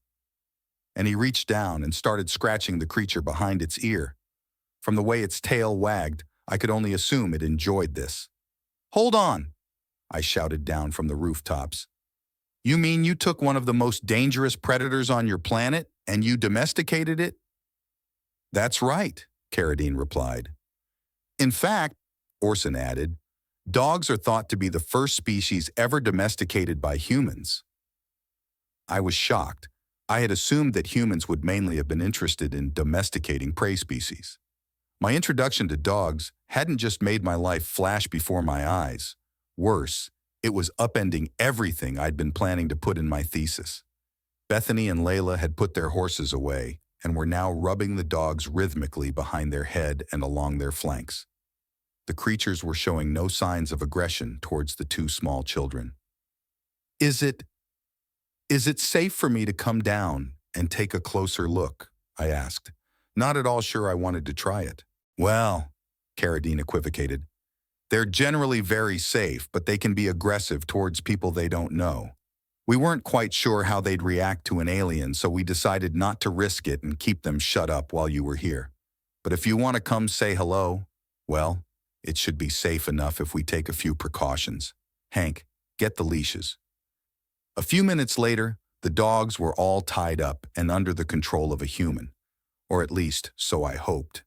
And he reached down and started scratching the creature behind its ear. From the way its tail wagged, I could only assume it enjoyed this. "Hold on!" I shouted down from the rooftops. "You mean you took one of the most dangerous predators on your planet and you domesticated it?" "That's right," Carradine replied. "In fact," Orson added, "dogs are thought to be the first species ever domesticated by humans." I was shocked. I had assumed that humans would mainly have been interested in domesticating prey species. My introduction to dogs hadn't just made my life flash before my eyes. Worse, it was upending everything I'd been planning to put in my thesis. Bethany and Layla had put their horses away and were now rubbing the dogs rhythmically behind their head and along their flanks. The creatures were showing no signs of aggression towards the 2 small children. Is it safe for me to come down and take a closer look?" I asked, not at all sure I wanted to try it. "Well," Carradine equivocated, "they're generally very safe, but they can be aggressive towards people they don't know. We weren't quite sure how they'd react to an alien, so we decided not to risk it and keep them shut up while you were here. But if you want to come say hello, well, it should be safe enough if we take a few precautions. Hank, get the leashes." A few minutes later, the dogs were all tied up and under the control of a human, or at least so I hoped.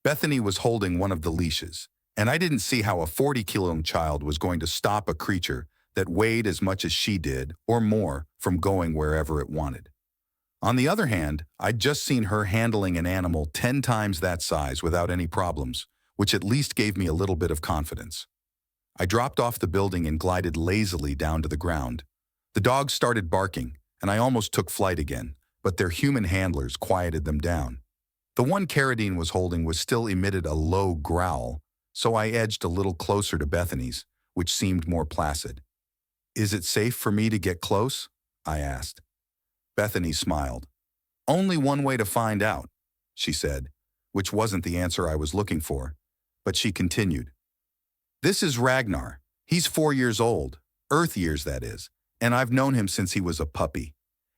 Bethany was holding one of the leashes, and I didn't see how a 40-kilo child was going to stop a creature that weighed as much as she did, or more, from going wherever it wanted. On the other hand, I'd just seen her handling an animal 10 times that size without any problems, which at least gave me a little bit of confidence. I dropped off the building and glided lazily down to the ground. The dogs started barking, and I almost took flight again, but their human handlers quieted them down. The one Carradine was holding was still emitted a low growl, so I edged a little closer to Bethany's, which seemed more placid. "Is it safe for me to get close?" I asked. Bethany smiled. "Only one way to find out," she said, which wasn't the answer I was looking for, but she continued. "This is Ragnar. He's 4 years old, Earth years that is, and I've known him since he was a puppy.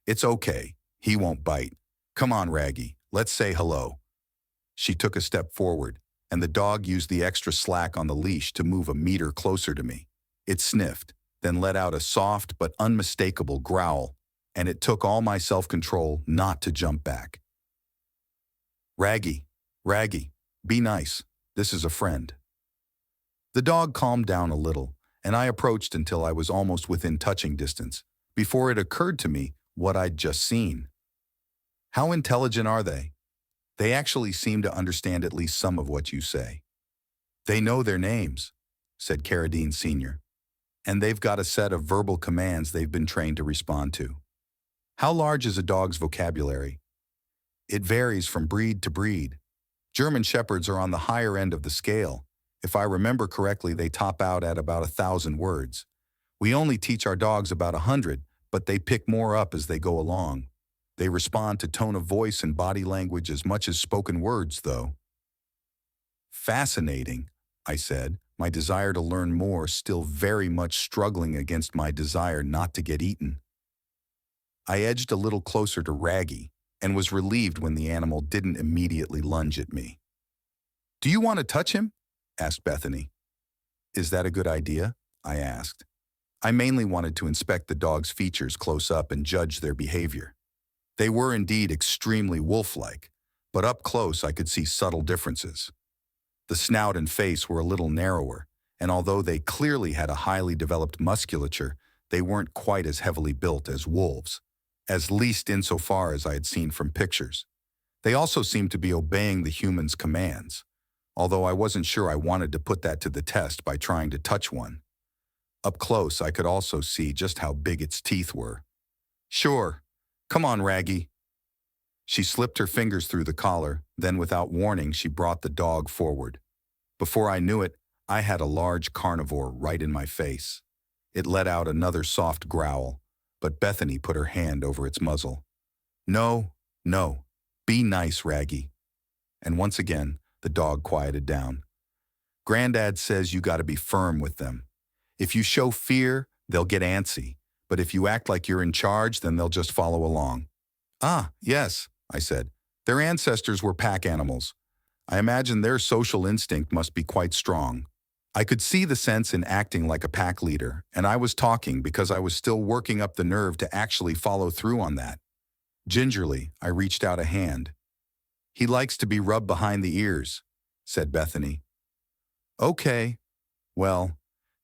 It's okay, he won't bite. Come on, Raggy, let's say hello." She took a step forward, and the dog used the extra slack on the leash to move a meter closer to me. It sniffed, then let out a soft but unmistakable growl, and it took all my self-control not to jump back. Raggy, Raggy, be nice. This is a friend. The dog calmed down a little, and I approached until I was almost within touching distance, before it occurred to me what I'd just seen. How intelligent are they? They actually seem to understand at least some of what you say. They know their names, said Carradine Sr., and they've got a set of verbal commands they've been trained to respond to. How large is a dog's vocabulary? It varies from breed to breed. German Shepherds are on the higher end of the scale. If I remember correctly, they top out at about 1,000 words. We only teach our dogs about 100, but they pick more up as they go along. They respond to tone of voice and body language as much as spoken words, though. Fascinating, I said, my desire to learn more still very much struggling against my desire not to get eaten. I edged a little closer to Raggy and was relieved when the animal didn't immediately lunge at me. "Do you want to touch him?" asked Bethany. "Is that a good idea?" I asked. I mainly wanted to inspect the dog's features close up and judge their behavior. They were indeed extremely wolf-like, but up close I could see subtle differences. The snout and face were a little narrower, and although they clearly had a highly developed musculature, they weren't quite as heavily built as wolves, at least insofar as I had seen from pictures. They also seemed to be obeying the human's commands, although I wasn't sure I wanted to put that to the test by trying to touch one. Up close, I could also see just how big its teeth were. "Sure. Come on, Raggy." She slipped her fingers through the collar, then without warning she brought the dog forward. Before I knew it, I had a large carnivore right in my face. It let out another soft growl, but Bethany put her hand over its muzzle. "No, no. Be nice, Raggy." And once again, the dog quieted down. "Granddad says you gotta be firm with them. If you show fear, they'll get antsy, but if you act like you're in charge, then they'll just follow along." "Ah, yes," I said. "Their ancestors were pack animals. I imagine their social instinct must be quite strong." I could see the sense in acting like a pack leader, and I was talking because I was still working up the nerve to actually follow through on that. Gingerly, I reached out a hand. "He likes to be rubbed behind the ears," said Bethany. "Okay, well,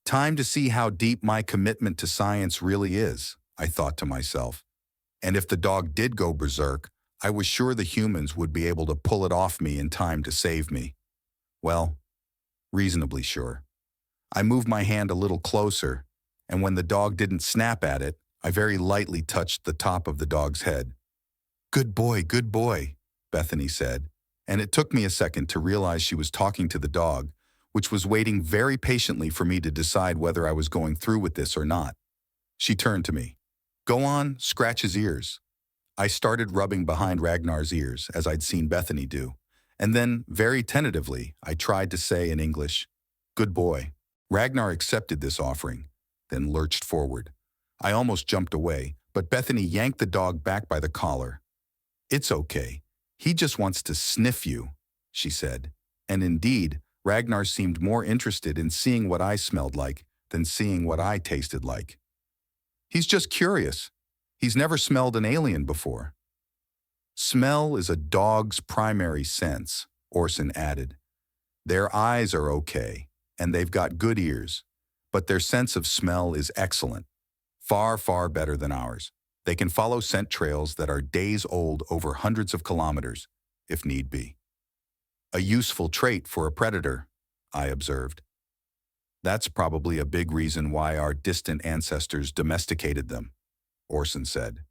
time to see how deep my commitment to science really is," I thought to myself. And if the dog did go berserk, I was sure the humans would be able to pull it off me in time to save me. Well, reasonably sure. I moved my hand a little closer, and when the dog didn't snap at it, I very lightly touched the top of the dog's head. Good boy, Bethany said, and it took me a second to realize she was talking to the dog, which was waiting very patiently for me to decide whether I was going through with this or not. She turned to me. "Go on, scratch his ears." I started rubbing behind Ragnar's ears, as I'd seen Bethany do, and then, very tentatively, I tried to say in English, "Good boy." Ragnar accepted this offering, then lurched forward. I almost jumped away, but Bethany yanked the dog back by the collar. "It's okay. He just wants to sniff you," she said. And indeed, Ragnar seemed more interested in seeing what I smelled like than seeing what I tasted like. "He's just curious. He's never smelled an alien before." "Smell is a dog's primary sense," Orson added. "Their eyes are okay, and they've got good ears, but their sense of smell is excellent. Far, far better than ours. They can follow scent trails that are days old over hundreds of kilometers, if need be." "A useful trait for a predator," I observed. "That's probably a big reason why our distant ancestors domesticated them," Orson said.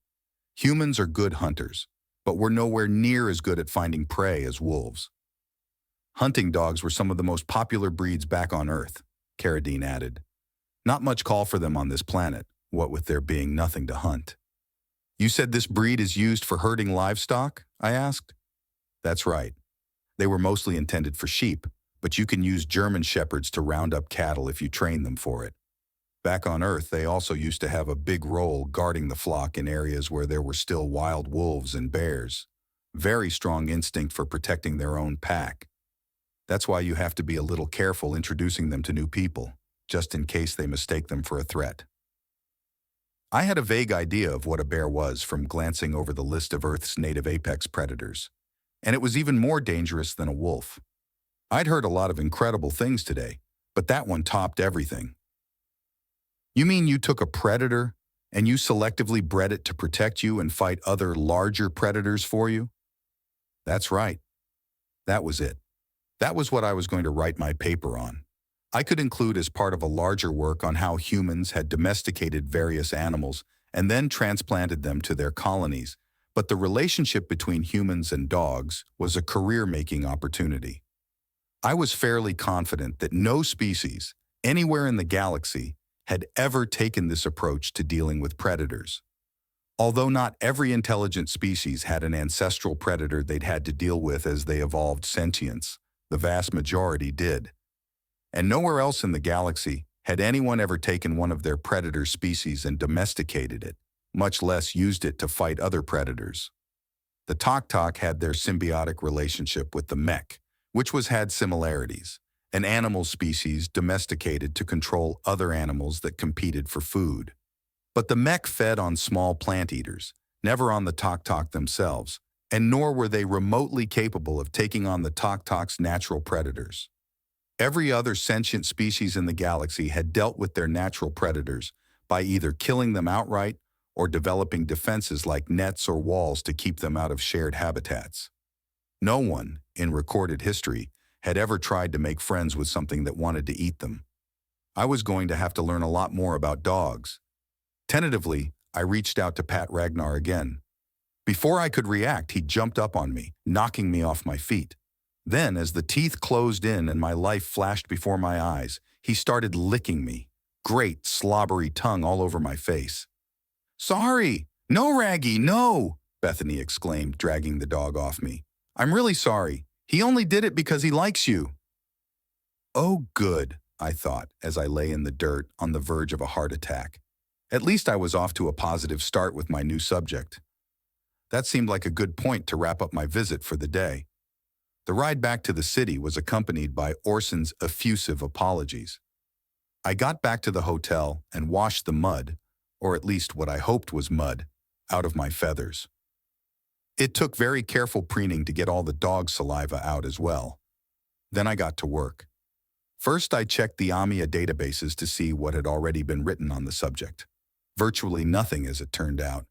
"Humans are good hunters, but we're nowhere near as good at finding prey as wolves." "Hunting dogs were some of the most popular breeds back on Earth," Carradine added. "Not much call for them on this planet, what with there being nothing to hunt." "You said this breed is used for herding livestock?" I asked. "That's right. They were mostly intended for sheep, but you can use German Shepherds to round up cattle if you train them for it. Back on Earth, they also used to have a big role guarding the flock in areas where there were still wild wolves and bears. Very strong instinct for protecting their own pack. That's why you have to be a little careful introducing them to new people, just in case they mistake them for a threat. I had a vague idea of what a bear was from glancing over the list of Earth's native apex predators, and it was even more dangerous than a wolf. I'd heard a lot of incredible things today, but that one topped everything. You mean you took a predator and you selectively bred it to protect you and fight other larger predators for you? That's right. That was it. That was what I was going to write my paper on. I could include as part of a larger work on how humans had domesticated various animals and then transplanted them to their colonies, but the relationship between humans and dogs was a career-making opportunity. I was fairly confident that no species, anywhere in the galaxy, had ever taken this approach to dealing with predators. Although not every intelligent species had an ancestral predator they'd had to deal with as they evolved sentience, the vast majority did. And nowhere else in the galaxy had anyone ever taken one of their predator species and domesticated it, much less used it to fight other predators. The Tok-Tok had their symbiotic relationship with the mech, which had similarities, an animal species domesticated to control other animals that competed for food. But the mech fed on small plant eaters, never on the Tok-Tok themselves, and nor were they remotely capable of taking on the Tok-Tok's natural predators. Every other sentient species in the galaxy had dealt with their natural predators by either killing them outright or developing defenses like nets or walls to keep them out of shared habitats. No one, in recorded history, had ever tried to make friends with something that wanted to eat them. I was going to have to learn a lot more about dogs. Tentatively, I reached out to Pat Ragnar again. Before I could react, he jumped up on me, knocking me off my feet. Then, as the teeth closed in and my life flashed before my eyes, he started licking me, great slobbery tongue all over my face. "Sorry! No, Raggy, no!" Bethany exclaimed, dragging the dog off me. "I'm really sorry. He only did it because he likes you." Oh, good, I thought, as I lay in the dirt on the verge of a heart attack. At least I was off to a positive start with my new subject. That seemed like a good point to wrap up my visit for the day. The ride back to the city was accompanied by Orson's effusive apologies. I got back to the hotel and washed the mud, or at least what I hoped was mud, out of my feathers. It took very careful preening to get all the dog saliva out as well. Then I got to work. First, I checked the AMIA databases to see what had already been written on the subject. Virtually nothing, as it turned out.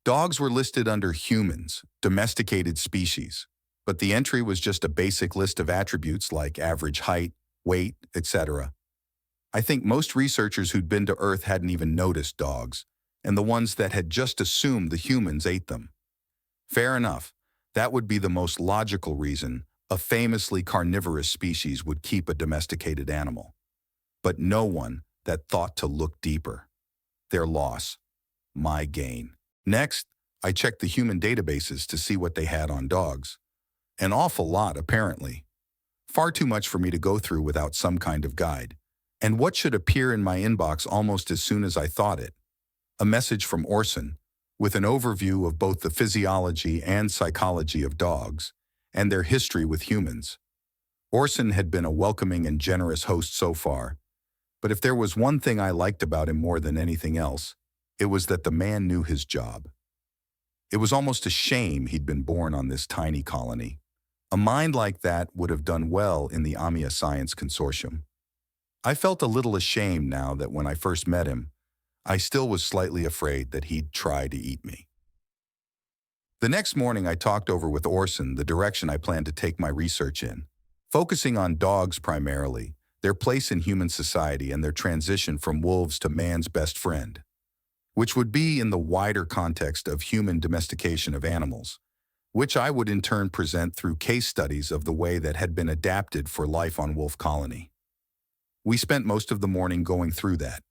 Dogs were listed under humans, domesticated species, but the entry was just a basic list of attributes like average height, weight, etc. I think most researchers who'd been to Earth hadn't even noticed dogs, and the ones that had just assumed the humans ate them. Fair enough, that would be the most logical reason a famously carnivorous species would keep a domesticated animal. But no one that thought to look deeper. Their loss, my gain. Next, I checked the human databases to see what they had on dogs. An awful lot, apparently. Far too much for me to go through without some kind of guide. And what should appear in my inbox almost as soon as I thought it? A message from Orson, with an overview of both the physiology and psychology of dogs, and their history with humans. Orson had been a welcoming and generous host so far, but if there was one thing I liked about him more than anything else, it was that the man knew his job. It was almost a shame he'd been born on this tiny colony. A mind like that would have done well in the AMIA Science Consortium. I felt a little ashamed now that when I first met him, I still was slightly afraid that he'd try to eat me. The next morning, I talked over with Orson the direction I planned to take my research in, focusing on dogs primarily, their place in human society and their transition from wolves to man's best friend, which would be in the wider context of human domestication of animals, which I would in turn present through case studies of the way that had been adapted for life on Wolf Colony. We spent most of the morning going through that,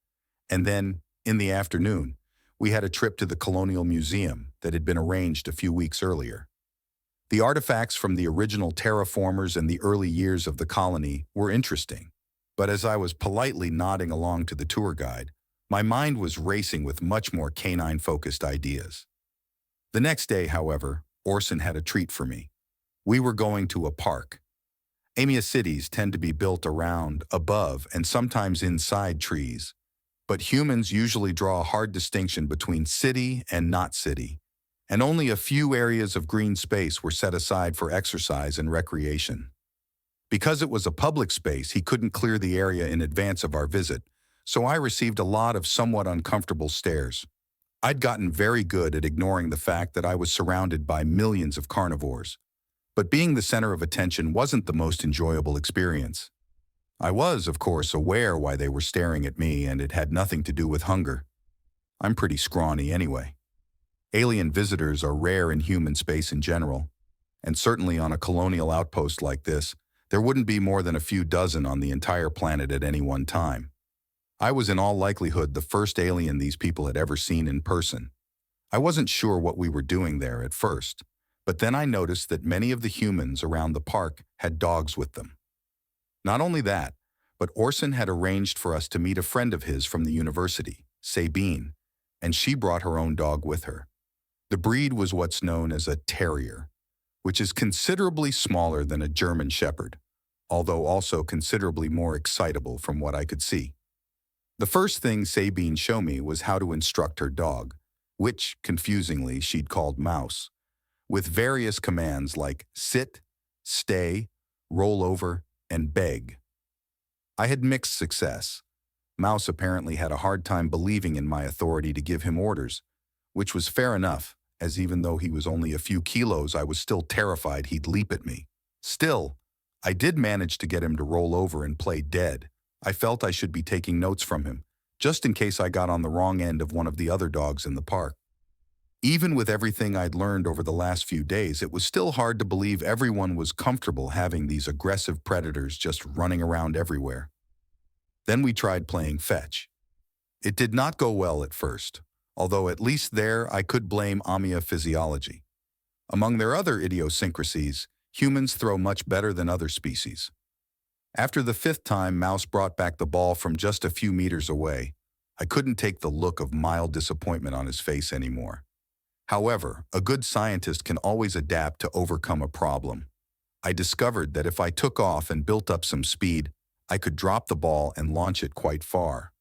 and then, in the afternoon, we had a trip to the Colonial Museum that had been arranged a few weeks earlier. The artifacts from the original terraformers and the early years of the colony were interesting, but as I was politely nodding along to the tour guide, my mind was racing with much more canine-focused ideas. The next day, however, Orson had a treat for me. We were going to a park. Amia cities tend to be built around, above, and sometimes inside trees. But humans usually draw a hard distinction between city and not city, and only a few areas of green space were set aside for exercise and recreation. Because it was a public space, he couldn't clear the area in advance of our visit, so I received a lot of somewhat uncomfortable stares. I'd gotten very good at ignoring the fact that I was surrounded by millions of carnivores, but being the center of attention wasn't the most enjoyable experience. I was, of course, aware why they were staring at me, and it had nothing to do with hunger. I'm pretty scrawny anyway. Alien visitors are rare in human space in general, and certainly on a colonial outpost like this, there wouldn't be more than a few dozen on the entire planet at any one time. I was in all likelihood the first alien these people had ever seen in person. I wasn't sure what we were doing there at first, but then I noticed that many of the humans around the park had dogs with them. Not only that, but Orson had arranged for us to meet a friend of his from the university, Sabine, and she brought her own dog with her. The breed was what's known as a terrier, which is considerably smaller than a German shepherd, although also considerably more excitable from what I could see. The first thing Sabine showed me was how to instruct her dog, which, confusingly, she'd called Mouse, with various commands like sit, stay, roll over, and beg. I had mixed success. Mouse apparently had a hard time believing in my authority to give him orders, which was fair enough, as even though he was only a few kilos, I was still terrified he'd leap at me. Still, I did manage to get him to roll over and play dead. I felt I should be taking notes from him, just in case I got on the wrong end of one of the other dogs in the park. Even with everything I'd learned over the last few days, it was still hard to believe everyone was comfortable having these aggressive predators just running around everywhere. Then we tried playing fetch. It did not go well at first, although at least there I could blame Amia physiology. Among their other idiosyncrasies, humans throw much better than other species. After the fifth time Mouse brought back the ball from just a few meters away, I couldn't take the look of mild disappointment on his face anymore. However, a good scientist can always adapt to overcome a problem. I discovered that if I took off and built up some speed, I could drop the ball and launch it quite far.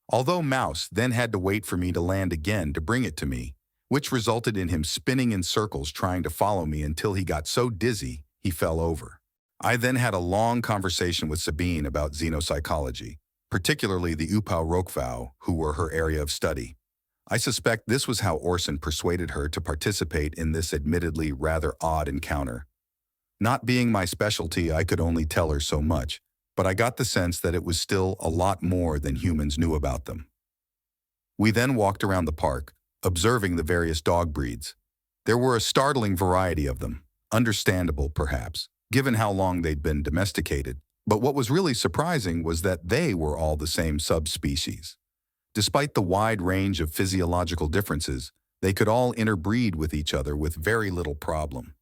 Although Mouse then had to wait for me to land again to bring it to me, which resulted in him spinning in circles trying to follow me until he got so dizzy he fell over. I then had a long conversation with Sabine about xenopsychology, particularly the Upau-Rokvau, who were her area of study. I suspect this was how Orson persuaded her to participate in this admittedly rather odd encounter. Not being my specialty, I could only tell her so much, but I got the sense that it was still a lot more than humans knew about them. We then walked around the park, observing the various dog breeds. There were a startling variety of them, understandable perhaps, given how long they'd been domesticated, but what was really surprising was that they were all the same subspecies. Despite the wide range of physiological differences, they could all interbreed with each other with very little problem.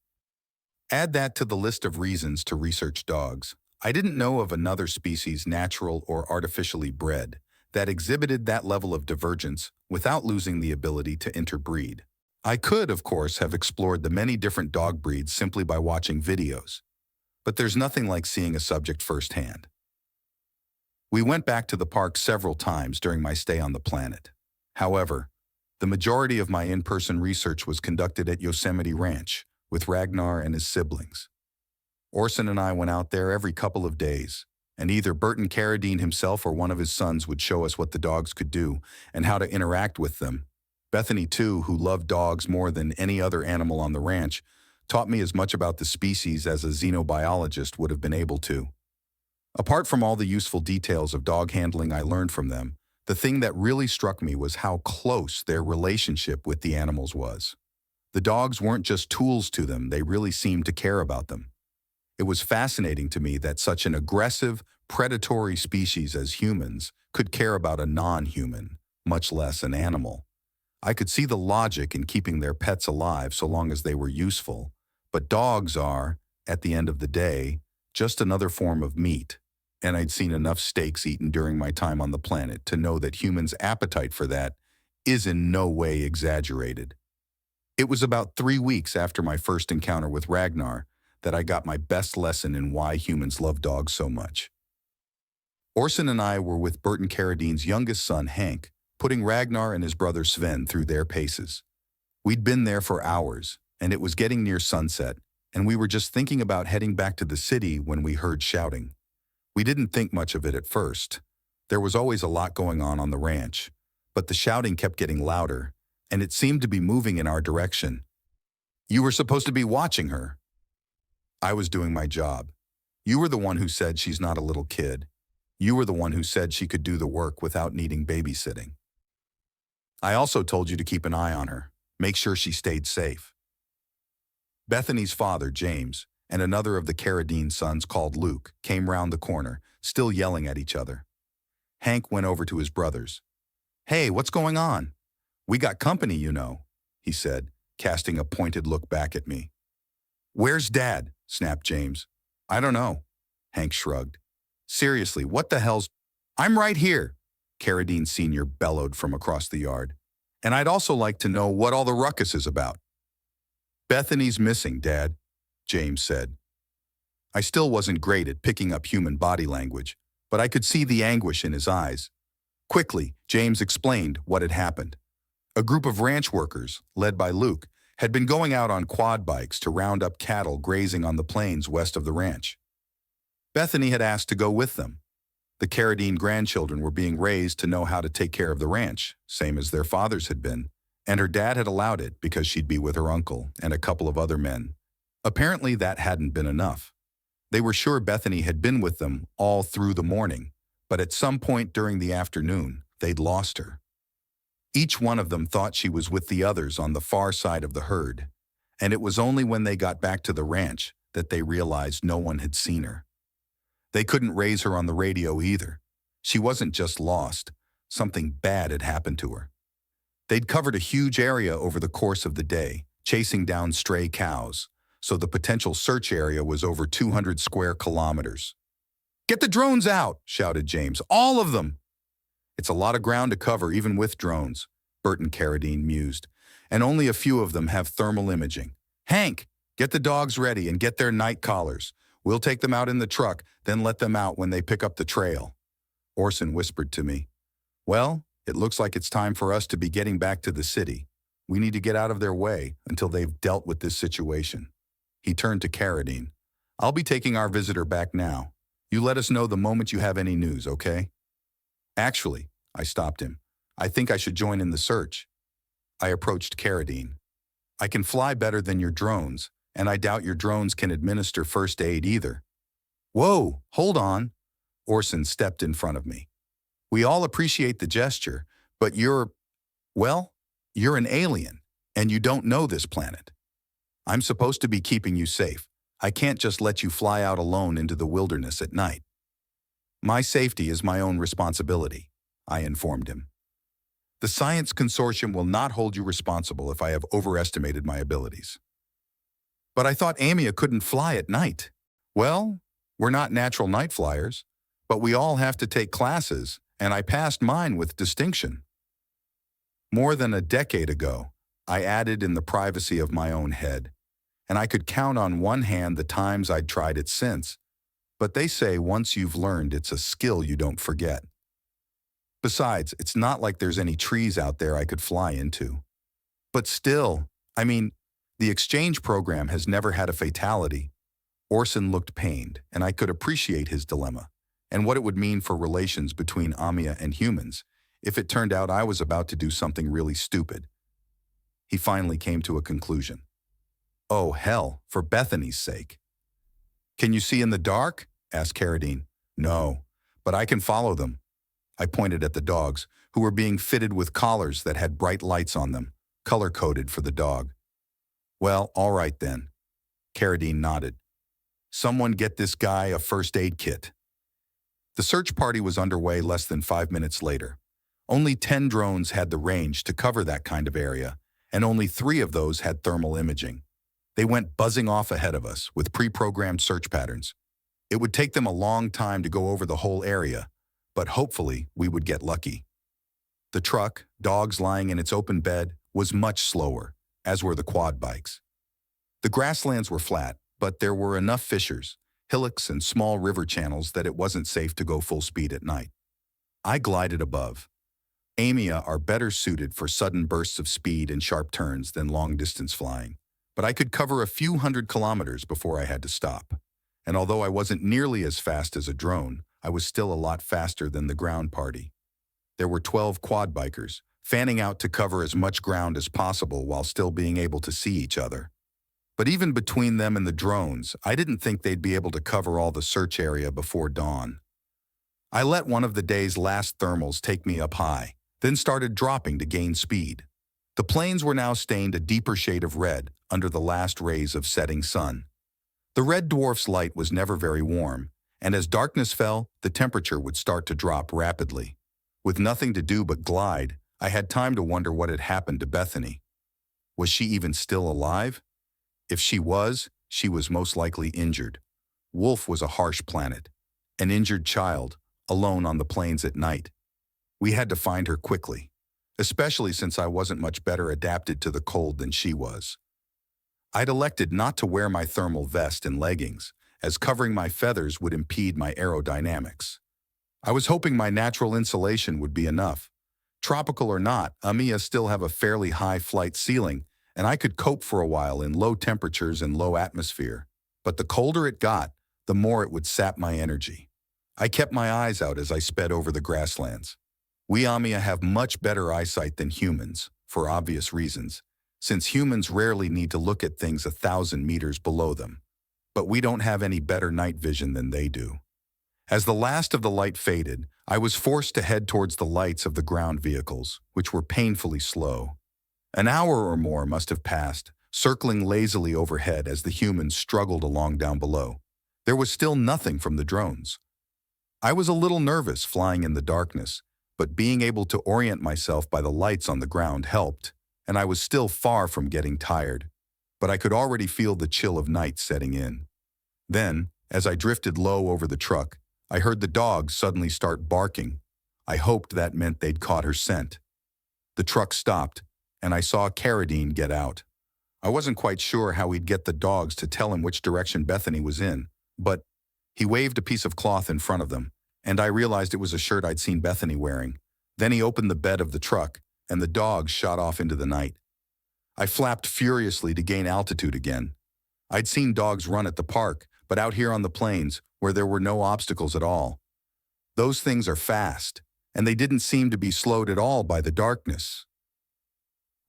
Add that to the list of reasons to research dogs. I didn't know of another species, natural or artificially bred, that exhibited that level of divergence without losing the ability to interbreed. I could, of course, have explored the many different dog breeds simply by watching videos, but there's nothing like seeing a subject firsthand. We went back to the park several times during my stay on the planet. However, the majority of my in-person research was conducted at Yosemite Ranch with Ragnar and his siblings. Orson and I went out there every couple of days, and either Burton Carradine himself or one of his sons would show us what the dogs could do and how to interact with them. Bethany, too, who loved dogs more than any other animal on the ranch, taught me as much about the species as a xenobiologist would have been able to. Apart from all the useful details of dog handling I learned from them, the thing that really struck me was how close their relationship with the animals was. The dogs weren't just tools to them, they really seemed to care about them. It was fascinating to me that such an aggressive, predatory species as humans could care about a non-human, much less an animal. I could see the logic in keeping their pets alive so long as they were useful, but dogs are, at the end of the day, just another form of meat, and I'd seen enough steaks eaten during my time on the planet to know that humans' appetite for that is in no way exaggerated. It was about 3 weeks after my first encounter with Ragnar that I got my best lesson in why humans love dogs so much. Orson and I were with Burton Carradine's youngest son, Hank, putting Ragnar and his brother Sven through their paces. We'd been there for hours, and it was getting near sunset, and we were just thinking about heading back to the city when we heard shouting. We didn't think much of it at first. There was always a lot going on the ranch, but the shouting kept getting louder, and it seemed to be moving in our direction. You were supposed to be watching her. I was doing my job. You were the one who said she's not a little kid. You were the one who said she could do the work without needing babysitting. I also told you to keep an eye on her, make sure she stayed safe. Bethany's father, James, and another of the Carradine sons called Luke came round the corner, still yelling at each other. Hank went over to his brothers. "Hey, what's going on? We got company, you know," he said, casting a pointed look back at me. "Where's Dad?" snapped James. "I don't know," Hank shrugged. "Seriously, what the hell's—" "I'm right here," Carradine Sr. bellowed from across the yard. "And I'd also like to know what all the ruckus is about." "Bethany's missing, Dad," James said. I still wasn't great at picking up human body language, but I could see the anguish in his eyes. Quickly, James explained what had happened. A group of ranch workers, led by Luke, had been going out on quad bikes to round up cattle grazing on the plains west of the ranch. Bethany had asked to go with them. The Carradine grandchildren were being raised to know how to take care of the ranch, same as their fathers had been, and her dad had allowed it because she'd be with her uncle and a couple of other men. Apparently that hadn't been enough. They were sure Bethany had been with them all through the morning, but at some point during the afternoon, they'd lost her. Each one of them thought she was with the others on the far side of the herd, and it was only when they got back to the ranch that they realized no one had seen her. They couldn't raise her on the radio either. She wasn't just lost. Something bad had happened to her. They'd covered a huge area over the course of the day, chasing down stray cows, so the potential search area was over 200 square kilometers. "Get the drones out!" shouted James. "All of them!" "It's a lot of ground to cover even with drones," Burton Carradine mused, "and only a few of them have thermal imaging. Hank, get the dogs ready and get their night collars. We'll take them out in the truck, then let them out when they pick up the trail." Orson whispered to me, "Well, it looks like it's time for us to be getting back to the city. We need to get out of their way until they've dealt with this situation." He turned to Carradine. "I'll be taking our visitor back now. You let us know the moment you have any news, okay?" "Actually," I stopped him, "I think I should join in the search." I approached Carradine. "I can fly better than your drones, and I doubt your drones can administer first aid either." "Whoa, hold on." Orson stepped in front of me. "We all appreciate the gesture, but well, you're an alien, and you don't know this planet. I'm supposed to be keeping you safe. I can't just let you fly out alone into the wilderness at night." "My safety is my own responsibility," I informed him. "The Science Consortium will not hold you responsible if I have overestimated my abilities." "But I thought Amia couldn't fly at night." "Well, we're not natural night flyers, but we all have to take classes, and I passed mine with distinction." More than a decade ago, I added in the privacy of my own head, and I could count on one hand the times I'd tried it since, but they say once you've learned, it's a skill you don't forget. Besides, it's not like there's any trees out there I could fly into. But still, the exchange program has never had a fatality. Orson looked pained, and I could appreciate his dilemma, and what it would mean for relations between Amia and humans if it turned out I was about to do something really stupid. He finally came to a conclusion. "Oh, hell, for Bethany's sake." "Can you see in the dark?" asked Carradine. "No, but I can follow them." I pointed at the dogs, who were being fitted with collars that had bright lights on them, color-coded for the dog. "Well, all right then." Carradine nodded. "Someone get this guy a first aid kit." The search party was underway less than 5 minutes later. Only 10 drones had the range to cover that kind of area, and only 3 of those had thermal imaging. They went buzzing off ahead of us with pre-programmed search patterns. It would take them a long time to go over the whole area, but hopefully we would get lucky. The truck, dogs lying in its open bed, was much slower, as were the quad bikes. The grasslands were flat, but there were enough fissures, hillocks, and small river channels that it wasn't safe to go full speed at night. I glided above. Amia are better suited for sudden bursts of speed and sharp turns than long-distance flying, but I could cover a few hundred kilometers before I had to stop. And although I wasn't nearly as fast as a drone, I was still a lot faster than the ground party. There were 12 quad bikers, fanning out to cover as much ground as possible while still being able to see each other. But even between them and the drones, I didn't think they'd be able to cover all the search area before dawn. I let one of the day's last thermals take me up high, then started dropping to gain speed. The plains were now stained a deeper shade of red under the last rays of setting sun. The red dwarf's light was never very warm, and as darkness fell, the temperature would start to drop rapidly. With nothing to do but glide, I had time to wonder what had happened to Bethany. Was she even still alive? If she was most likely injured. Wolf was a harsh planet. An injured child, alone on the plains at night. We had to find her quickly, especially since I wasn't much better adapted to the cold than she was. I'd elected not to wear my thermal vest and leggings, as covering my feathers would impede my aerodynamics. I was hoping my natural insulation would be enough. Tropical or not, Amia still have a fairly high flight ceiling, and I could cope for a while in low temperatures and low atmosphere. But the colder it got, the more it would sap my energy. I kept my eyes out as I sped over the grasslands. We Amia have much better eyesight than humans, for obvious reasons, since humans rarely need to look at things 1,000 meters below them. But we don't have any better night vision than they do. As the last of the light faded, I was forced to head towards the lights of the ground vehicles, which were painfully slow. An hour or more must have passed, circling lazily overhead as the humans struggled along down below. There was still nothing from the drones. I was a little nervous flying in the darkness, but being able to orient myself by the lights on the ground helped, and I was still far from getting tired. But I could already feel the chill of night setting in. Then, as I drifted low over the truck, I heard the dogs suddenly start barking. I hoped that meant they'd caught her scent. The truck stopped, and I saw Carradine get out. I wasn't quite sure how he'd get the dogs to tell him which direction Bethany was in, but he waved a piece of cloth in front of them, and I realized it was a shirt I'd seen Bethany wearing. Then he opened the bed of the truck, and the dogs shot off into the night. I flapped furiously to gain altitude again. I'd seen dogs run at the park, but out here on the plains, where there were no obstacles at all. Those things are fast, and they didn't seem to be slowed at all by the darkness.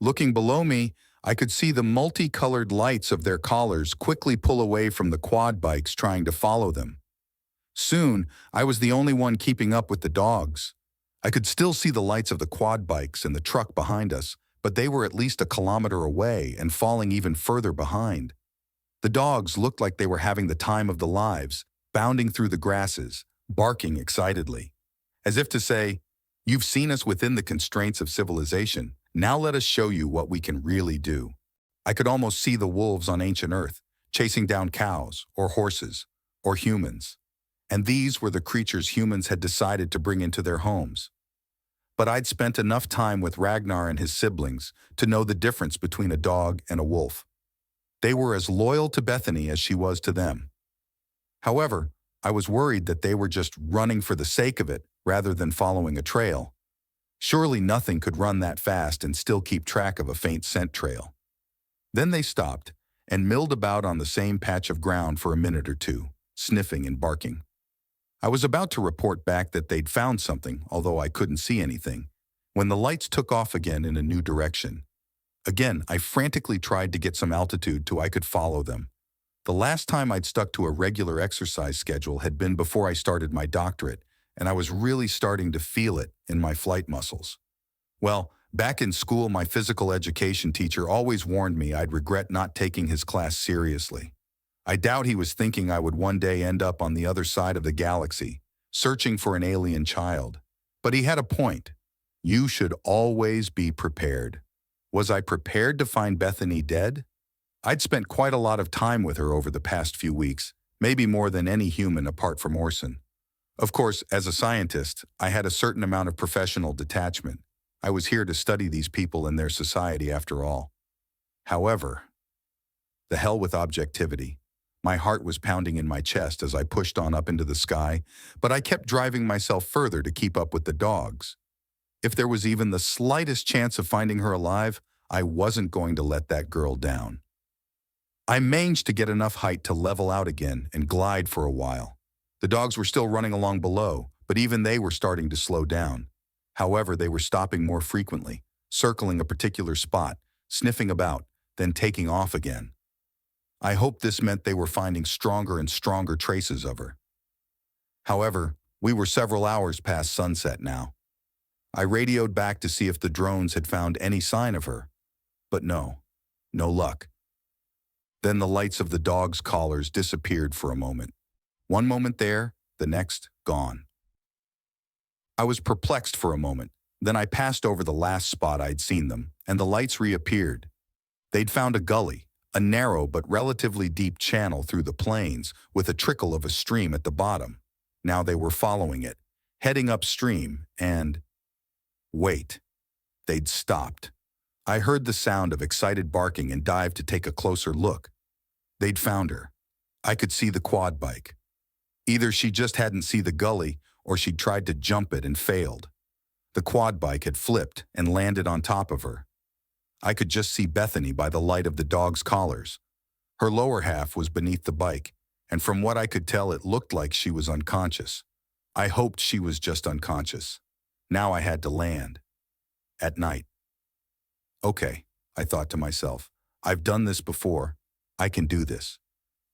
Looking below me, I could see the multicolored lights of their collars quickly pull away from the quad bikes trying to follow them. Soon, I was the only one keeping up with the dogs. I could still see the lights of the quad bikes and the truck behind us, but they were at least a kilometer away and falling even further behind. The dogs looked like they were having the time of their lives, bounding through the grasses, barking excitedly. As if to say, "You've seen us within the constraints of civilization. Now let us show you what we can really do." I could almost see the wolves on ancient Earth, chasing down cows, or horses, or humans. And these were the creatures humans had decided to bring into their homes. But I'd spent enough time with Ragnar and his siblings to know the difference between a dog and a wolf. They were as loyal to Bethany as she was to them. However, I was worried that they were just running for the sake of it rather than following a trail. Surely nothing could run that fast and still keep track of a faint scent trail. Then they stopped and milled about on the same patch of ground for a minute or two, sniffing and barking. I was about to report back that they'd found something, although I couldn't see anything, when the lights took off again in a new direction. Again, I frantically tried to get some altitude so I could follow them. The last time I'd stuck to a regular exercise schedule had been before I started my doctorate, and I was really starting to feel it in my flight muscles. Well, back in school, my physical education teacher always warned me I'd regret not taking his class seriously. I doubt he was thinking I would one day end up on the other side of the galaxy, searching for an alien child. But he had a point. You should always be prepared. Was I prepared to find Bethany dead? I'd spent quite a lot of time with her over the past few weeks, maybe more than any human apart from Orson. Of course, as a scientist, I had a certain amount of professional detachment. I was here to study these people and their society after all. However, the hell with objectivity. My heart was pounding in my chest as I pushed on up into the sky, but I kept driving myself further to keep up with the dogs. If there was even the slightest chance of finding her alive, I wasn't going to let that girl down. I managed to get enough height to level out again and glide for a while. The dogs were still running along below, but even they were starting to slow down. However, they were stopping more frequently, circling a particular spot, sniffing about, then taking off again. I hoped this meant they were finding stronger and stronger traces of her. However, we were several hours past sunset now. I radioed back to see if the drones had found any sign of her, but no luck. Then the lights of the dogs' collars disappeared for a moment. One moment there, the next gone. I was perplexed for a moment. Then I passed over the last spot I'd seen them, and the lights reappeared. They'd found a gully, a narrow but relatively deep channel through the plains with a trickle of a stream at the bottom. Now they were following it, heading upstream, and... wait. They'd stopped. I heard the sound of excited barking and dived to take a closer look. They'd found her. I could see the quad bike. Either she just hadn't seen the gully or she'd tried to jump it and failed. The quad bike had flipped and landed on top of her. I could just see Bethany by the light of the dog's collars. Her lower half was beneath the bike, and from what I could tell, it looked like she was unconscious. I hoped she was just unconscious. Now I had to land. At night. Okay, I thought to myself, I've done this before. I can do this.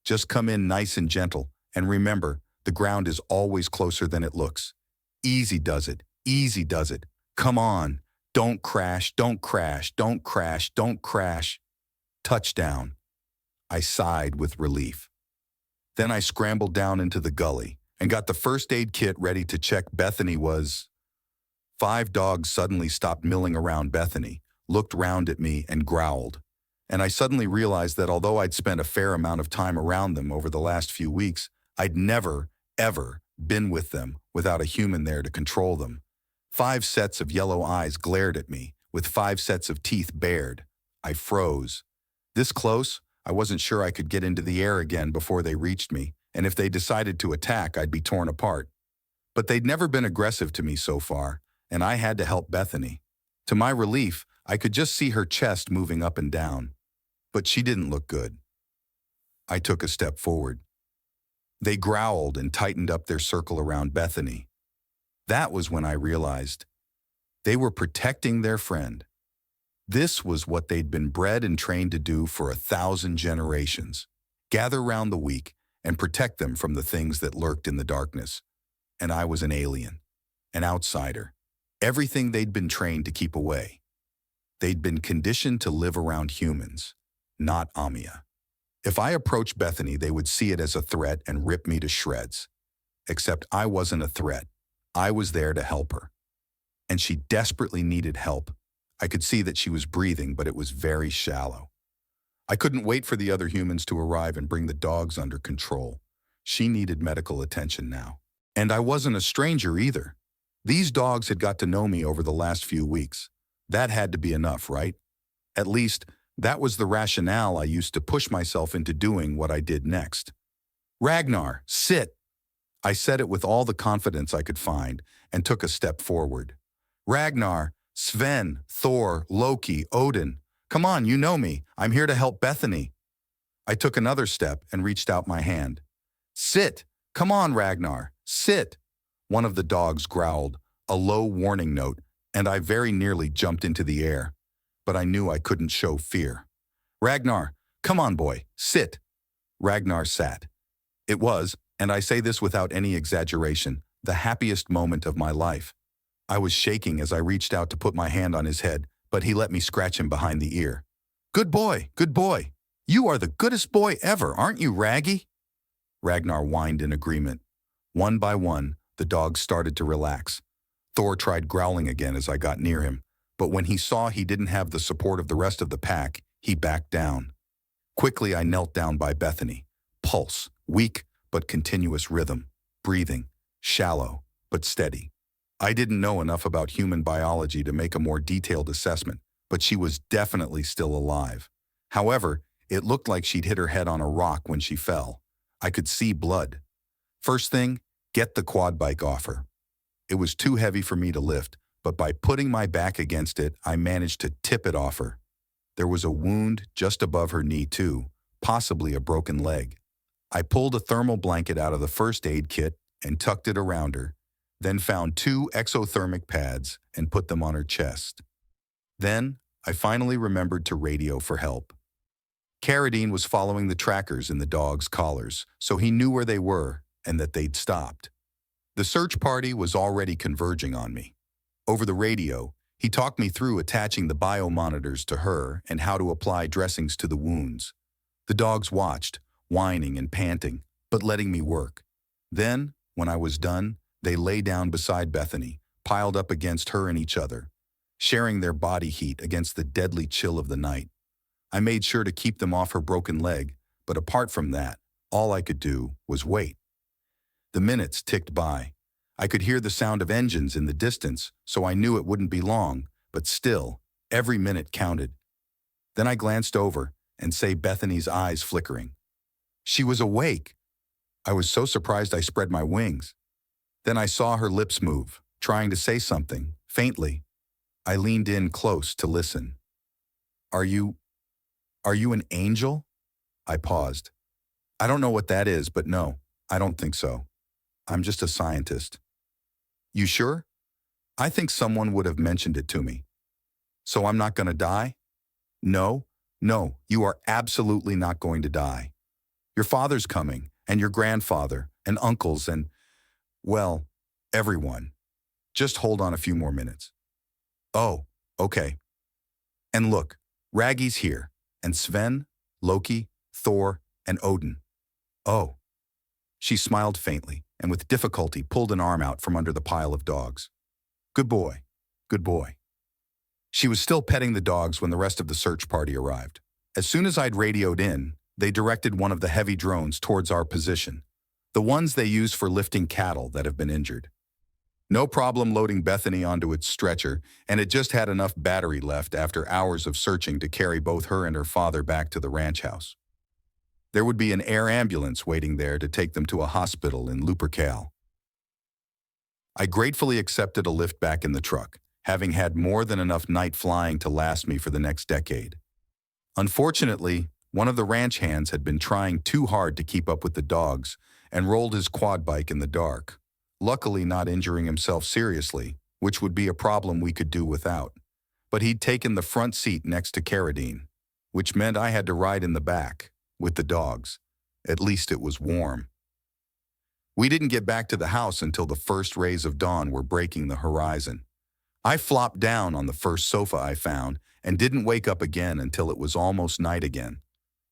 Just come in nice and gentle, and remember, the ground is always closer than it looks. Easy does it. Easy does it. Come on. Don't crash, don't crash, don't crash, don't crash. Touchdown. I sighed with relief. Then I scrambled down into the gully and got the first aid kit ready to check Bethany was... 5 dogs suddenly stopped milling around Bethany, looked round at me, and growled. And I suddenly realized that although I'd spent a fair amount of time around them over the last few weeks, I'd never, ever been with them without a human there to control them. 5 sets of yellow eyes glared at me, with 5 sets of teeth bared. I froze. This close, I wasn't sure I could get into the air again before they reached me, and if they decided to attack, I'd be torn apart. But they'd never been aggressive to me so far, and I had to help Bethany. To my relief, I could just see her chest moving up and down. But she didn't look good. I took a step forward. They growled and tightened up their circle around Bethany. That was when I realized they were protecting their friend. This was what they'd been bred and trained to do for 1,000 generations. Gather round the weak and protect them from the things that lurked in the darkness. And I was an alien, an outsider, everything they'd been trained to keep away. They'd been conditioned to live around humans, not Amia. If I approached Bethany, they would see it as a threat and rip me to shreds. Except I wasn't a threat. I was there to help her. And she desperately needed help. I could see that she was breathing, but it was very shallow. I couldn't wait for the other humans to arrive and bring the dogs under control. She needed medical attention now. And I wasn't a stranger either. These dogs had got to know me over the last few weeks. That had to be enough, right? At least, that was the rationale I used to push myself into doing what I did next. Ragnar, sit! I said it with all the confidence I could find and took a step forward. Ragnar, Sven, Thor, Loki, Odin. Come on, you know me. I'm here to help Bethany. I took another step and reached out my hand. Sit! Come on, Ragnar, sit! One of the dogs growled, a low warning note, and I very nearly jumped into the air. But I knew I couldn't show fear. Ragnar, come on, boy, sit. Ragnar sat. It was, and I say this without any exaggeration, the happiest moment of my life. I was shaking as I reached out to put my hand on his head, but he let me scratch him behind the ear. Good boy, good boy. You are the goodest boy ever, aren't you, Raggy? Ragnar whined in agreement. One by one, the dogs started to relax. Thor tried growling again as I got near him, but when he saw he didn't have the support of the rest of the pack, he backed down. Quickly, I knelt down by Bethany. Pulse, weak but continuous rhythm, breathing, shallow but steady. I didn't know enough about human biology to make a more detailed assessment, but she was definitely still alive. However, It looked like she'd hit her head on a rock when she fell. I could see blood. First thing, get the quad bike off her. It was too heavy for me to lift, but by putting my back against it, I managed to tip it off her. There was a wound just above her knee too, possibly a broken leg. I pulled a thermal blanket out of the first aid kit and tucked it around her, then found 2 exothermic pads and put them on her chest. Then, I finally remembered to radio for help. Carradine was following the trackers in the dog's collars, so he knew where they were and that they'd stopped. The search party was already converging on me. Over the radio, he talked me through attaching the biomonitors to her and how to apply dressings to the wounds. The dogs watched, whining and panting, but letting me work. Then, when I was done, they lay down beside Bethany, piled up against her and each other, sharing their body heat against the deadly chill of the night. I made sure to keep them off her broken leg, but apart from that, all I could do was wait. The minutes ticked by. I could hear the sound of engines in the distance, so I knew it wouldn't be long, but still, every minute counted. Then I glanced over and saw Bethany's eyes flickering. She was awake. I was so surprised I spread my wings. Then I saw her lips move, trying to say something, faintly. I leaned in close to listen. Are you an angel? I paused. I don't know what that is, but no, I don't think so. I'm just a scientist. You sure? I think someone would have mentioned it to me. So I'm not going to die? No, you are absolutely not going to die. Your father's coming, and your grandfather, and uncles, and, well, everyone. Just hold on a few more minutes. Oh, okay. And look, Raggy's here, and Sven, Loki, Thor, and Odin. Oh. She smiled faintly, and with difficulty pulled an arm out from under the pile of dogs. Good boy, good boy. She was still petting the dogs when the rest of the search party arrived. As soon as I'd radioed in, they directed one of the heavy drones towards our position, the ones they use for lifting cattle that have been injured. No problem loading Bethany onto its stretcher, and it just had enough battery left after hours of searching to carry both her and her father back to the ranch house. There would be an air ambulance waiting there to take them to a hospital in Lupercal. I gratefully accepted a lift back in the truck, having had more than enough night flying to last me for the next decade. Unfortunately, one of the ranch hands had been trying too hard to keep up with the dogs and rolled his quad bike in the dark, luckily not injuring himself seriously, which would be a problem we could do without. But he'd taken the front seat next to Carradine, which meant I had to ride in the back, with the dogs. At least it was warm. We didn't get back to the house until the first rays of dawn were breaking the horizon. I flopped down on the first sofa I found and didn't wake up again until it was almost night again,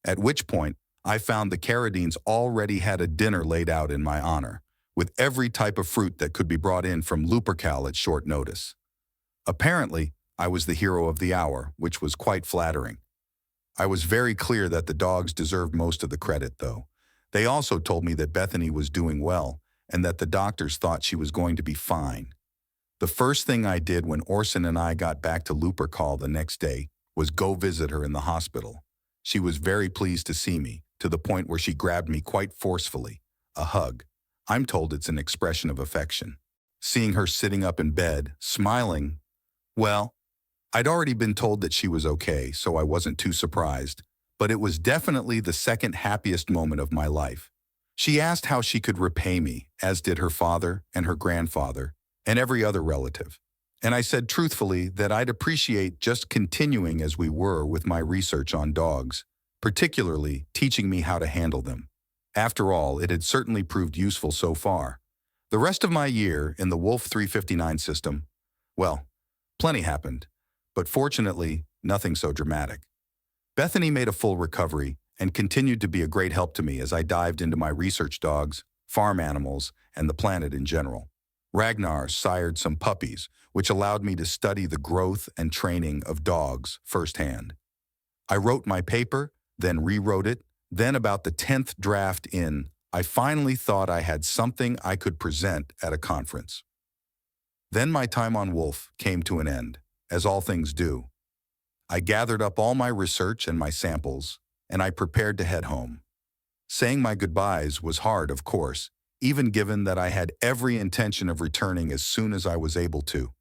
at which point I found the Carradines already had a dinner laid out in my honor, with every type of fruit that could be brought in from Lupercal at short notice. Apparently, I was the hero of the hour, which was quite flattering. I was very clear that the dogs deserved most of the credit, though. They also told me that Bethany was doing well and that the doctors thought she was going to be fine. The first thing I did when Orson and I got back to Lupercal the next day was go visit her in the hospital. She was very pleased to see me, to the point where she grabbed me quite forcefully, a hug. I'm told it's an expression of affection. Seeing her sitting up in bed, smiling, well, I'd already been told that she was okay, so I wasn't too surprised, but it was definitely the second happiest moment of my life. She asked how she could repay me, as did her father and her grandfather, and every other relative. And I said truthfully that I'd appreciate just continuing as we were with my research on dogs, particularly teaching me how to handle them. After all, it had certainly proved useful so far. The rest of my year in the Wolf 359 system, well, plenty happened. But fortunately, nothing so dramatic. Bethany made a full recovery and continued to be a great help to me as I dived into my research dogs, farm animals, and the planet in general. Ragnar sired some puppies, which allowed me to study the growth and training of dogs firsthand. I wrote my paper, then rewrote it, then about the 10th draft in, I finally thought I had something I could present at a conference. Then my time on Wolf came to an end. As all things do. I gathered up all my research and my samples, and I prepared to head home. Saying my goodbyes was hard, of course, even given that I had every intention of returning as soon as I was able to.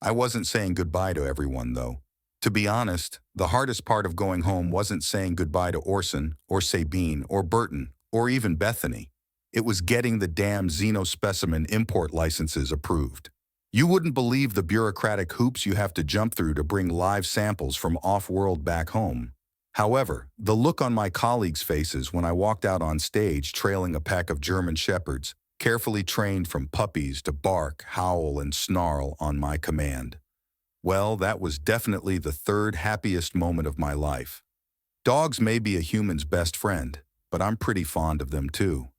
I wasn't saying goodbye to everyone, though. To be honest, the hardest part of going home wasn't saying goodbye to Orson, or Sabine, or Burton, or even Bethany. It was getting the damn xenospecimen import licenses approved. You wouldn't believe the bureaucratic hoops you have to jump through to bring live samples from off-world back home. However, the look on my colleagues' faces when I walked out on stage trailing a pack of German shepherds, carefully trained from puppies to bark, howl, and snarl on my command. Well, that was definitely the third happiest moment of my life. Dogs may be a human's best friend, but I'm pretty fond of them too.